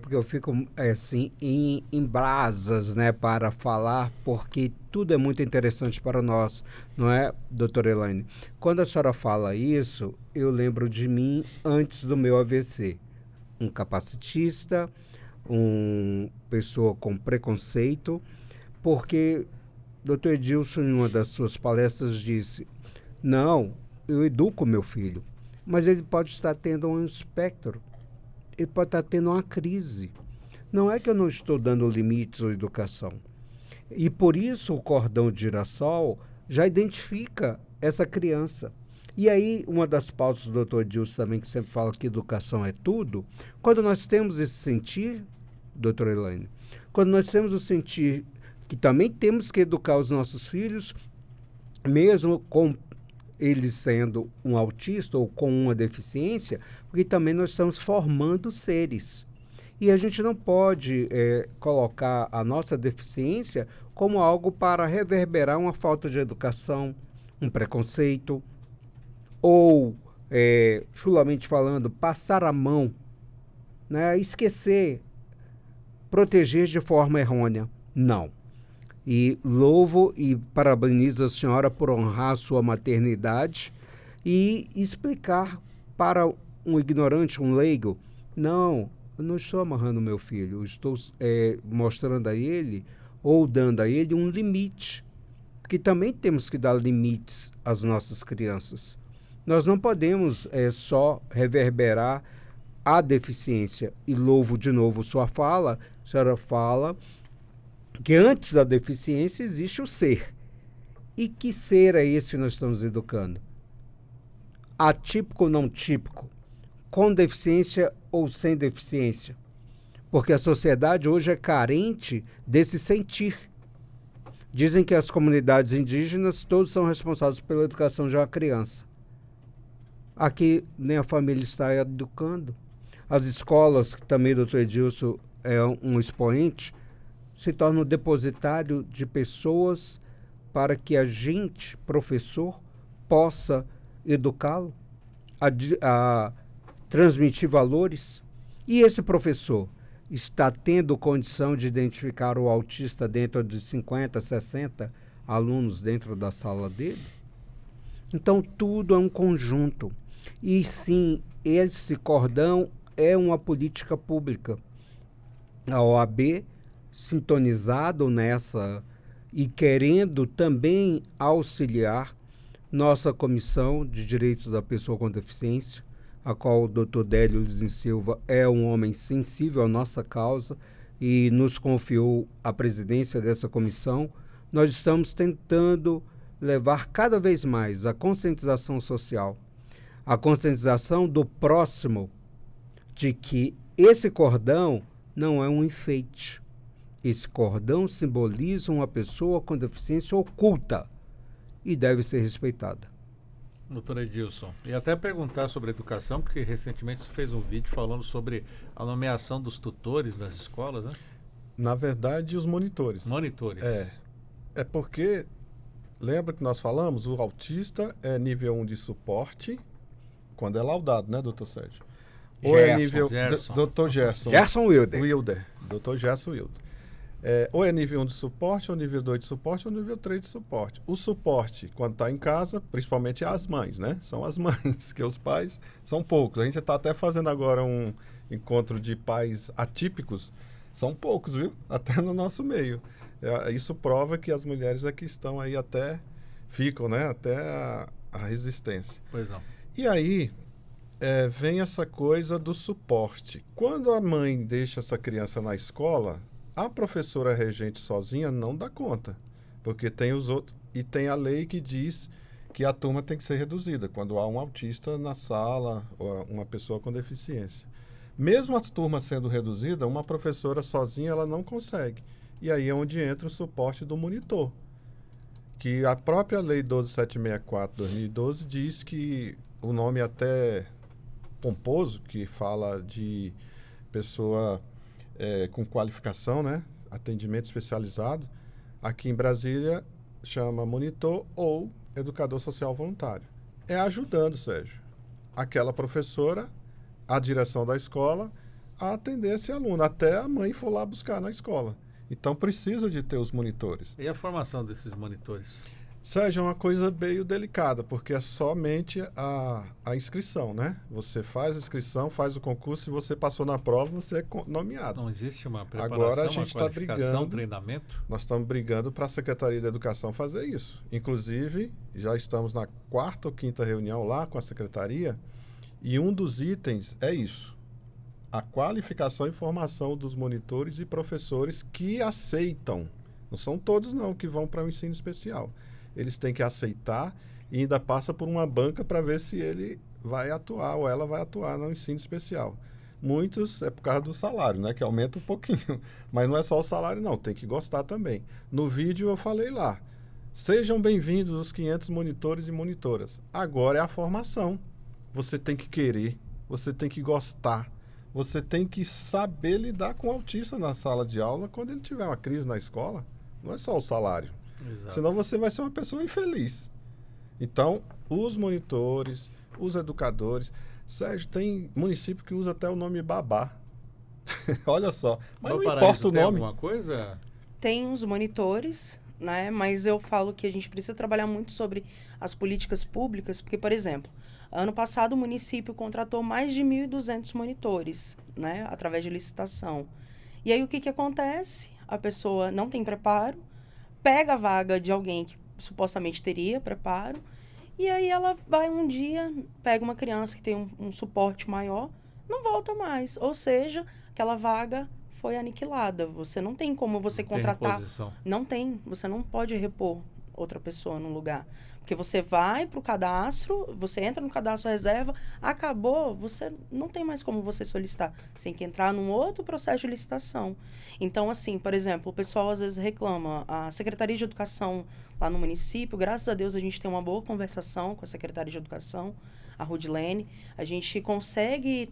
Porque eu fico, assim, em brasas, né, para falar, porque tudo é muito interessante para nós, não é, doutora Elaine? Quando a senhora fala isso, eu lembro de mim antes do meu AVC. Um capacitista, uma pessoa com preconceito, porque doutor Edilson, em uma das suas palestras, disse, não, eu educo meu filho, mas ele pode estar tendo um espectro. Ele pode estar tendo uma crise. Não é que eu não estou dando limites à educação. E por isso o cordão de girassol já identifica essa criança. E aí, uma das pautas do doutor Edilson também, que sempre fala que educação é tudo, quando nós temos esse sentir, doutora Elaine, quando nós temos o sentir que também temos que educar os nossos filhos, mesmo com ele sendo um autista ou com uma deficiência, porque também nós estamos formando seres. E a gente não pode colocar a nossa deficiência como algo para reverberar uma falta de educação, um preconceito, ou, chulamente falando, passar a mão, né? Esquecer, proteger de forma errônea. Não. E louvo e parabenizo a senhora por honrar a sua maternidade e explicar para um ignorante, um leigo, não, eu não estou amarrando meu filho, eu estou mostrando a ele ou dando a ele um limite, porque também temos que dar limites às nossas crianças. Nós não podemos só reverberar a deficiência. E louvo de novo sua fala, a senhora fala que antes da deficiência existe o ser. E que ser é esse que nós estamos educando? Atípico ou não típico? Com deficiência ou sem deficiência? Porque a sociedade hoje é carente desse sentir. Dizem que as comunidades indígenas todos são responsáveis pela educação de uma criança. Aqui nem a família está educando. As escolas, que também o doutor Edilson é um expoente, se tornam depositário de pessoas para que a gente, professor, possa educá-lo, a transmitir valores. E esse professor está tendo condição de identificar o autista dentro de 50, 60 alunos dentro da sala dele? Então, tudo é um conjunto. E sim, esse cordão é uma política pública. A OAB, sintonizado nessa e querendo também auxiliar nossa Comissão de Direitos da Pessoa com Deficiência, a qual o Dr. Délio Lizin Silva é um homem sensível à nossa causa e nos confiou a presidência dessa comissão. Nós estamos tentando levar cada vez mais a conscientização social, a conscientização do próximo, de que esse cordão não é um enfeite. Esse cordão simboliza uma pessoa com deficiência oculta e deve ser respeitada. Doutor Edilson, e até perguntar sobre educação, porque recentemente você fez um vídeo falando sobre a nomeação dos tutores das escolas, né? Na verdade, os monitores. Monitores. É porque, lembra que nós falamos, o autista é nível 1 de suporte, quando é laudado, né, doutor Sérgio? Ou é nível... Gerson. Doutor Gerson. Gerson Wilder. Doutor Gerson Wilder. Ou é nível 1 de suporte, ou nível 2 de suporte, ou nível 3 de suporte. O suporte, quando está em casa, principalmente é as mães, né? São as mães, que os pais são poucos. A gente está até fazendo agora um encontro de pais atípicos. São poucos, viu? Até no nosso meio. Isso prova que as mulheres aqui estão aí ficam, né? Até a resistência. Pois não. E aí, vem essa coisa do suporte. Quando a mãe deixa essa criança na escola, a professora regente sozinha não dá conta, porque tem os outros, e tem a lei que diz que a turma tem que ser reduzida quando há um autista na sala ou uma pessoa com deficiência. Mesmo a turma sendo reduzida, uma professora sozinha ela não consegue. E aí é onde entra o suporte do monitor, que a própria lei 12764/2012 diz que o nome até pomposo, que fala de pessoa com qualificação, né? Atendimento especializado, aqui em Brasília chama monitor ou educador social voluntário. É ajudando, Sérgio, aquela professora, a direção da escola, a atender esse aluno, até a mãe for lá buscar na escola. Então precisa de ter os monitores. E a formação desses monitores? Sérgio, é uma coisa meio delicada, porque é somente a inscrição, né? Você faz a inscrição, faz o concurso, e você passou na prova, você é nomeado. Não existe uma preparação, agora a gente uma qualificação, brigando, treinamento? Nós estamos brigando para a Secretaria da Educação fazer isso. Inclusive, já estamos na 4ª ou 5ª reunião lá com a Secretaria, e um dos itens é isso: a qualificação e formação dos monitores e professores que aceitam. Não são todos, não, que vão para o ensino especial. Eles têm que aceitar e ainda passa por uma banca para ver se ele vai atuar ou ela vai atuar no ensino especial. Muitos é por causa do salário, né, que aumenta um pouquinho. Mas não é só o salário, não, tem que gostar também. No vídeo eu falei lá: sejam bem-vindos os 500 monitores e monitoras. Agora é a formação. Você tem que querer, você tem que gostar, você tem que saber lidar com o autista na sala de aula quando ele tiver uma crise na escola. Não é só o salário. Exato. Senão você vai ser uma pessoa infeliz. Então, os monitores, os educadores... Sérgio, tem município que usa até o nome babá. Olha só. Mas não importa o nome. Tem alguma coisa? Tem os monitores, né? Mas eu falo que a gente precisa trabalhar muito sobre as políticas públicas, porque, por exemplo, ano passado o município contratou mais de 1.200 monitores, né? Através de licitação. E aí o que acontece? A pessoa não tem preparo, pega a vaga de alguém que supostamente teria preparo, e aí ela vai um dia, pega uma criança que tem um suporte maior, não volta mais. Ou seja, aquela vaga foi aniquilada. Você não tem como você contratar. Reposição. Não tem. Você não pode repor outra pessoa no lugar. Porque você vai para o cadastro, você entra no cadastro reserva, acabou, você não tem mais como você solicitar. Você tem que entrar num outro processo de licitação. Então, assim, por exemplo, o pessoal às vezes reclama. A Secretaria de Educação lá no município, graças a Deus a gente tem uma boa conversação com a Secretaria de Educação, a Rudilene. A gente consegue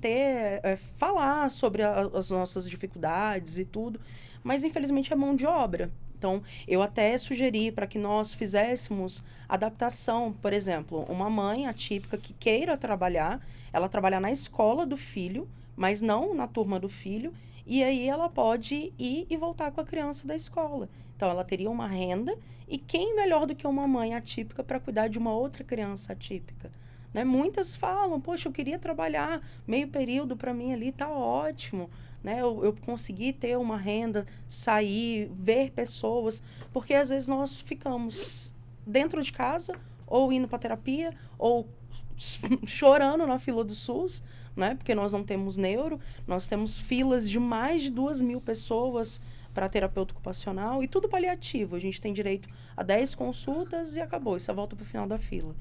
falar sobre as nossas dificuldades e tudo, mas infelizmente é mão de obra. Então, eu até sugeri para que nós fizéssemos adaptação. Por exemplo, uma mãe atípica que queira trabalhar, ela trabalhar na escola do filho, mas não na turma do filho, e aí ela pode ir e voltar com a criança da escola. Então, ela teria uma renda, e quem melhor do que uma mãe atípica para cuidar de uma outra criança atípica? Né? Muitas falam, poxa, eu queria trabalhar meio período para mim ali, tá ótimo. Né? Eu consegui ter uma renda, sair, ver pessoas, porque às vezes nós ficamos dentro de casa, ou indo para terapia, ou chorando na fila do SUS, né? Porque nós não temos neuro, nós temos filas de mais de 2.000 pessoas para terapeuta ocupacional, e tudo paliativo. A gente tem direito a 10 consultas e acabou, e só volta para o final da fila.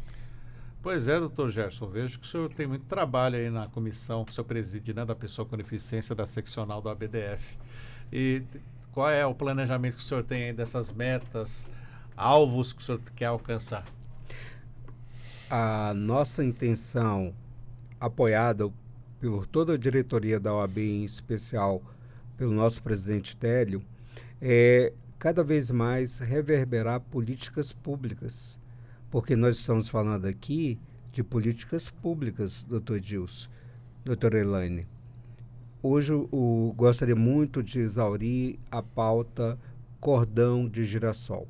Pois é, doutor Gerson, vejo que o senhor tem muito trabalho aí na comissão que o senhor preside, né, da pessoa com deficiência da seccional do ABDF. E qual é o planejamento que o senhor tem aí dessas metas, alvos que o senhor quer alcançar? A nossa intenção, apoiada por toda a diretoria da OAB, em especial pelo nosso presidente Télio, é cada vez mais reverberar políticas públicas. Porque nós estamos falando aqui de políticas públicas, doutor Edilson, doutora Elaine. hoje eu gostaria muito de exaurir a pauta cordão de girassol.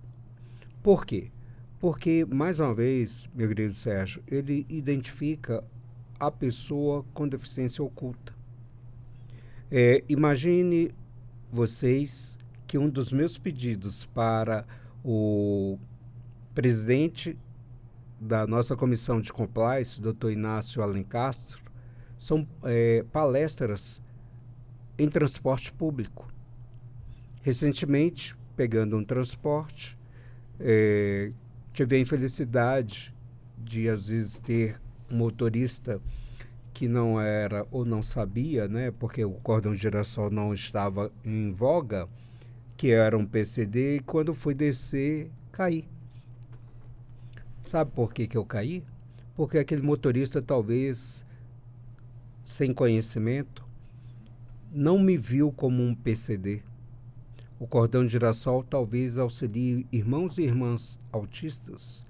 Por quê? Porque, mais uma vez, meu querido Sérgio, ele identifica a pessoa com deficiência oculta. Imagine vocês que um dos meus pedidos para o presidente da nossa comissão de compliance, Dr. Inácio Alencastro, são palestras em transporte público. Recentemente, pegando um transporte, tive a infelicidade de, às vezes, ter um motorista que não era ou não sabia, né, porque o cordão de girassol não estava em voga, que era um PCD, e quando fui descer, caí. Sabe por que eu caí? Porque aquele motorista, talvez, sem conhecimento, não me viu como um PCD. O cordão de girassol talvez auxilie irmãos e irmãs autistas,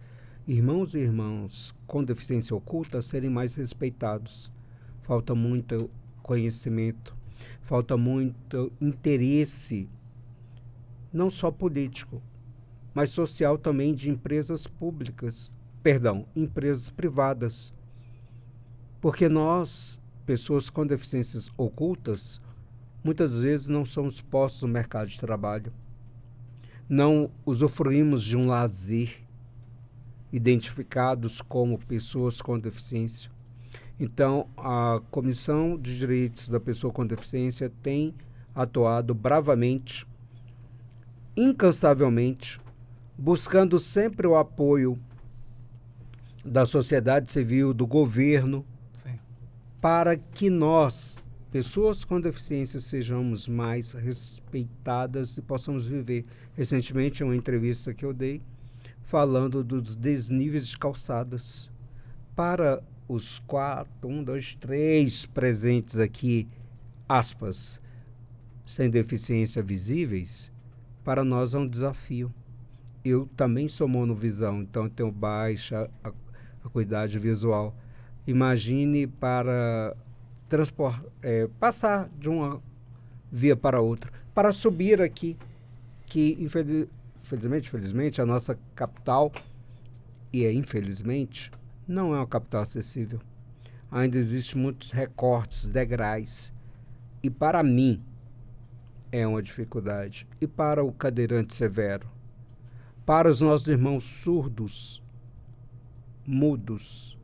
irmãos e irmãs com deficiência oculta a serem mais respeitados. Falta muito conhecimento, falta muito interesse, não só político, mas social também, de empresas públicas, empresas privadas. Porque nós, pessoas com deficiências ocultas, muitas vezes não somos postos no mercado de trabalho. Não usufruímos de um lazer, identificados como pessoas com deficiência. Então, a Comissão de Direitos da Pessoa com Deficiência tem atuado bravamente, incansavelmente, buscando sempre o apoio da sociedade civil, do governo, Sim. para que nós, pessoas com deficiência, sejamos mais respeitadas e possamos viver. Recentemente, uma entrevista que eu dei, falando dos desníveis de calçadas. Para os 3 presentes aqui, aspas, sem deficiência visíveis, para nós é um desafio. Eu também sou monovisão, então tenho baixa acuidade visual. Imagine para passar de uma via para outra, para subir aqui, que infelizmente a nossa capital, e infelizmente, não é uma capital acessível. Ainda existem muitos recortes, degraus, e para mim é uma dificuldade, e para o cadeirante severo, para os nossos irmãos surdos, mudos.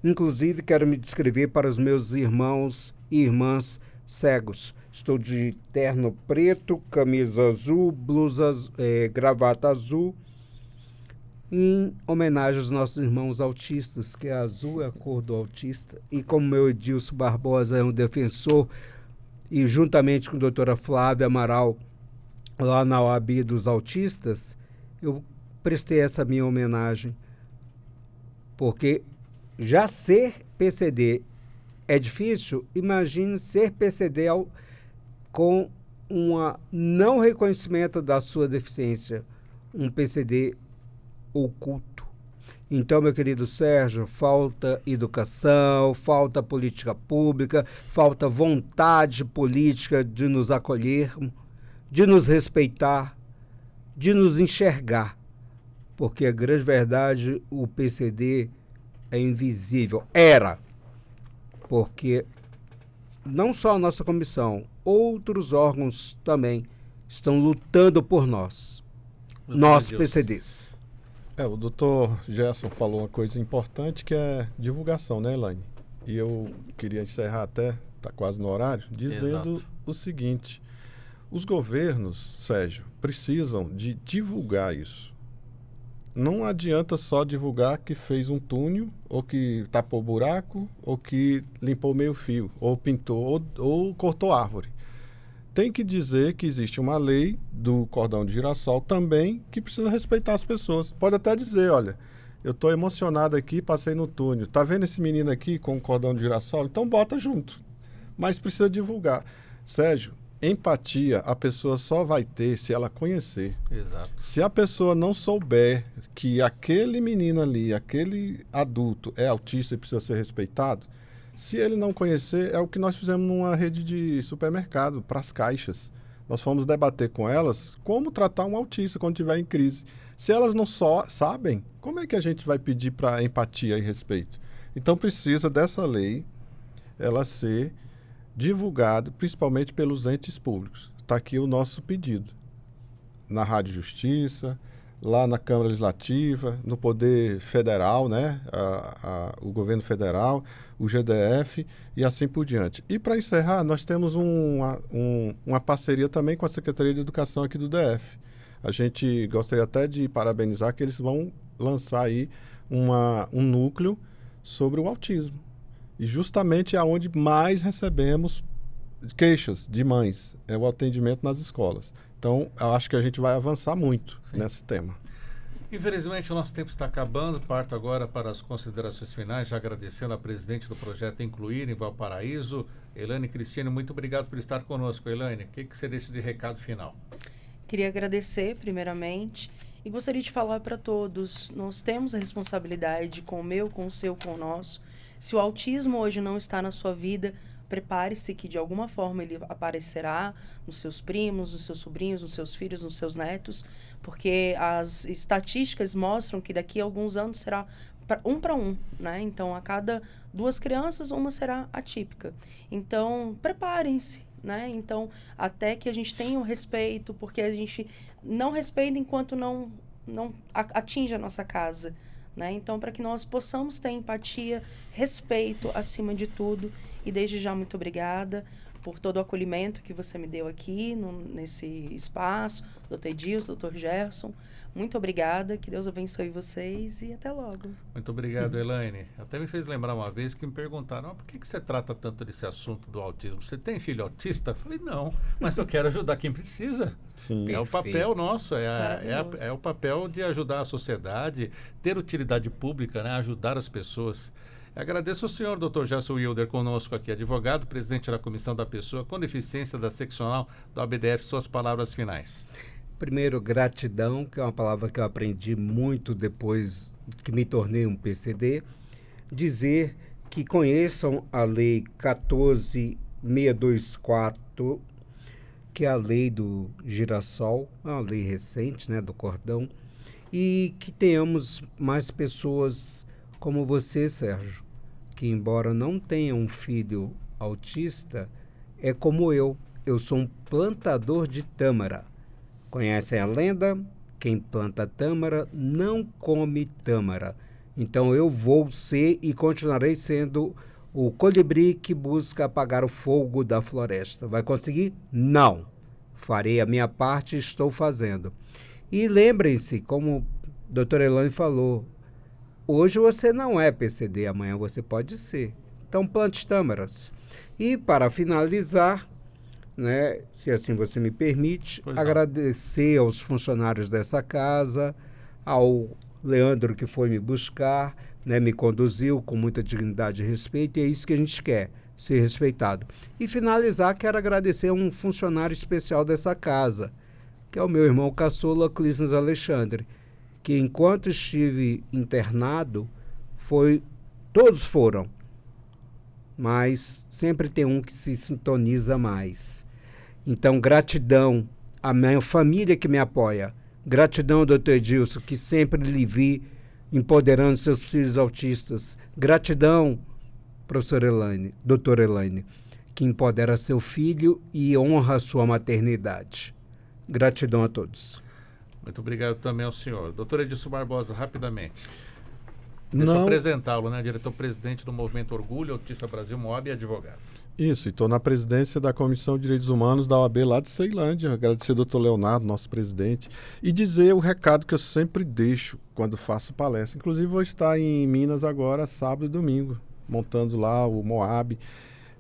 Inclusive, quero me descrever para os meus irmãos e irmãs cegos. Estou de terno preto, camisa azul, blusa, gravata azul, em homenagem aos nossos irmãos autistas, que azul é a cor do autista. E como meu Edilson Barbosa é um defensor, e juntamente com a doutora Flávia Amaral, lá na OAB dos autistas, eu prestei essa minha homenagem. Porque já ser PCD é difícil, imagine ser PCD com um não reconhecimento da sua deficiência, um PCD oculto. Então, meu querido Sérgio, falta educação, falta política pública, falta vontade política de nos acolher, de nos respeitar, de nos enxergar. Porque a grande verdade, o PCD é invisível. Era. Porque não só a nossa comissão, outros órgãos também estão lutando por nós. Nós, PCDs. O doutor Gerson falou uma coisa importante, que é divulgação, né, Elaine? E eu queria encerrar até, está quase no horário, dizendo o seguinte: os governos, Sérgio, precisam de divulgar isso. Não adianta só divulgar que fez um túnel, ou que tapou buraco, ou que limpou meio fio, ou pintou, ou cortou árvore. Tem que dizer que existe uma lei do cordão de girassol também que precisa respeitar as pessoas. Pode até dizer, olha, eu estou emocionado aqui, passei no túnel. Tá vendo esse menino aqui com o cordão de girassol? Então bota junto. Mas precisa divulgar. Sérgio, empatia a pessoa só vai ter se ela conhecer. Exato. Se a pessoa não souber que aquele menino ali, aquele adulto é autista e precisa ser respeitado, Se ele não conhecer, é o que nós fizemos numa rede de supermercado, para as caixas. Nós fomos debater com elas como tratar um autista quando estiver em crise. Se elas não só sabem, como é que a gente vai pedir para empatia e respeito? Então precisa dessa lei, ela ser divulgada, principalmente pelos entes públicos. Está aqui o nosso pedido. Na Rádio Justiça, lá na Câmara Legislativa, no Poder Federal, né? O Governo Federal, o GDF e assim por diante. E para encerrar, nós temos uma parceria também com a Secretaria de Educação aqui do DF. A gente gostaria até de parabenizar que eles vão lançar aí um núcleo sobre o autismo. E justamente é onde mais recebemos queixas de mães, é o atendimento nas escolas. Então, eu acho que a gente vai avançar muito nesse tema. Infelizmente, o nosso tempo está acabando. Parto agora para as considerações finais, já agradecendo a presidente do projeto Incluir em Valparaíso, Elaine Cristine. Muito obrigado por estar conosco, Elaine. O que você deixa de recado final? Queria agradecer, primeiramente, e gostaria de falar para todos, nós temos a responsabilidade com o meu, com o seu, com o nosso. Se o autismo hoje não está na sua vida, prepare-se que de alguma forma ele aparecerá nos seus primos, nos seus sobrinhos, nos seus filhos, nos seus netos, porque as estatísticas mostram que daqui a alguns anos será um para um, né? Então, a cada 2 crianças, uma será atípica. Então, preparem-se, né? Então, até que a gente tenha o respeito, porque a gente não respeita enquanto não atinge a nossa casa, né? Então, para que nós possamos ter empatia, respeito acima de tudo. E desde já, muito obrigada por todo o acolhimento que você me deu aqui nesse espaço, Dr. Edilson, Dr. Gerson. Muito obrigada, que Deus abençoe vocês e até logo. Muito obrigado, Elaine. Até me fez lembrar uma vez que me perguntaram, por que você trata tanto desse assunto do autismo? Você tem filho autista? Eu falei, não, mas eu quero ajudar quem precisa. Sim. É o papel nosso, é o papel de ajudar a sociedade, ter utilidade pública, né? Ajudar as pessoas. Agradeço ao senhor, Dr. Gerson Wilder, conosco aqui, advogado, presidente da Comissão da Pessoa com Deficiência da Seccional do ABDF. Suas palavras finais. Primeiro, gratidão, que é uma palavra que eu aprendi muito depois que me tornei um PCD. Dizer que conheçam a Lei 14.624, que é a lei do girassol, é uma lei recente, né, do cordão, e que tenhamos mais pessoas como você, Sérgio, que embora não tenha um filho autista, é como eu sou um plantador de tâmara. Conhecem a lenda? Quem planta tâmara não come tâmara. Então eu vou ser e continuarei sendo o colibri que busca apagar o fogo da floresta. Vai conseguir? Não. Farei a minha parte e estou fazendo. E lembrem-se, como a doutora Elaine falou, hoje você não é PCD, amanhã você pode ser. Então plante tâmaras. E para finalizar, né, se assim você me permite, agradecer aos funcionários dessa casa, ao Leandro que foi me buscar, né, me conduziu com muita dignidade e respeito, e é isso que a gente quer, ser respeitado. E finalizar, quero agradecer a um funcionário especial dessa casa, que é o meu irmão caçula, Clístenes Alexandre, que enquanto estive internado, todos foram, mas sempre tem um que se sintoniza mais. Então, gratidão à minha família que me apoia, gratidão ao Dr. Edilson, que sempre lhe vi empoderando seus filhos autistas, gratidão, professora Elaine, doutora Elaine, que empodera seu filho e honra sua maternidade. Gratidão a todos. Muito obrigado também ao senhor. Doutor Edilson Barbosa, rapidamente. Deixa eu apresentá-lo, né? Diretor-presidente do Movimento Orgulho Autista Brasil, MOAB, e advogado. Isso, e estou na presidência da Comissão de Direitos Humanos da OAB lá de Ceilândia. Agradecer ao doutor Leonardo, nosso presidente, e dizer o recado que eu sempre deixo quando faço palestra. Inclusive, vou estar em Minas agora, sábado e domingo, montando lá o MOAB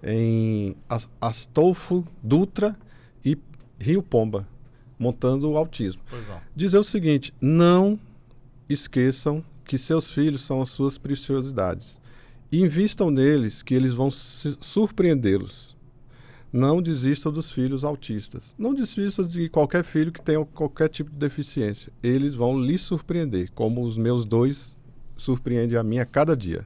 em Astolfo Dutra e Rio Pomba, montando o autismo. Dizer o seguinte, não esqueçam que seus filhos são as suas preciosidades. Invistam neles, que eles vão surpreendê-los. Não desistam dos filhos autistas. Não desistam de qualquer filho que tenha qualquer tipo de deficiência. Eles vão lhe surpreender, como os meus 2 surpreendem a mim a cada dia.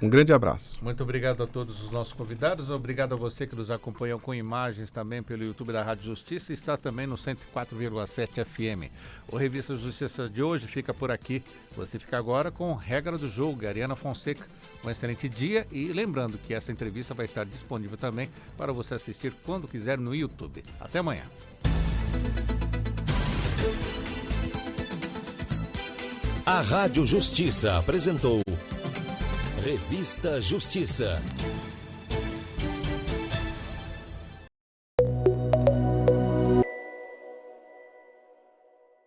Um grande abraço. Muito obrigado a todos os nossos convidados. Obrigado a você que nos acompanhou com imagens também pelo YouTube da Rádio Justiça e está também no 104,7 FM. O Revista Justiça de hoje fica por aqui. Você fica agora com Regra do Jogo, Ariana Fonseca. Um excelente dia e lembrando que essa entrevista vai estar disponível também para você assistir quando quiser no YouTube. Até amanhã. A Rádio Justiça apresentou Revista Justiça.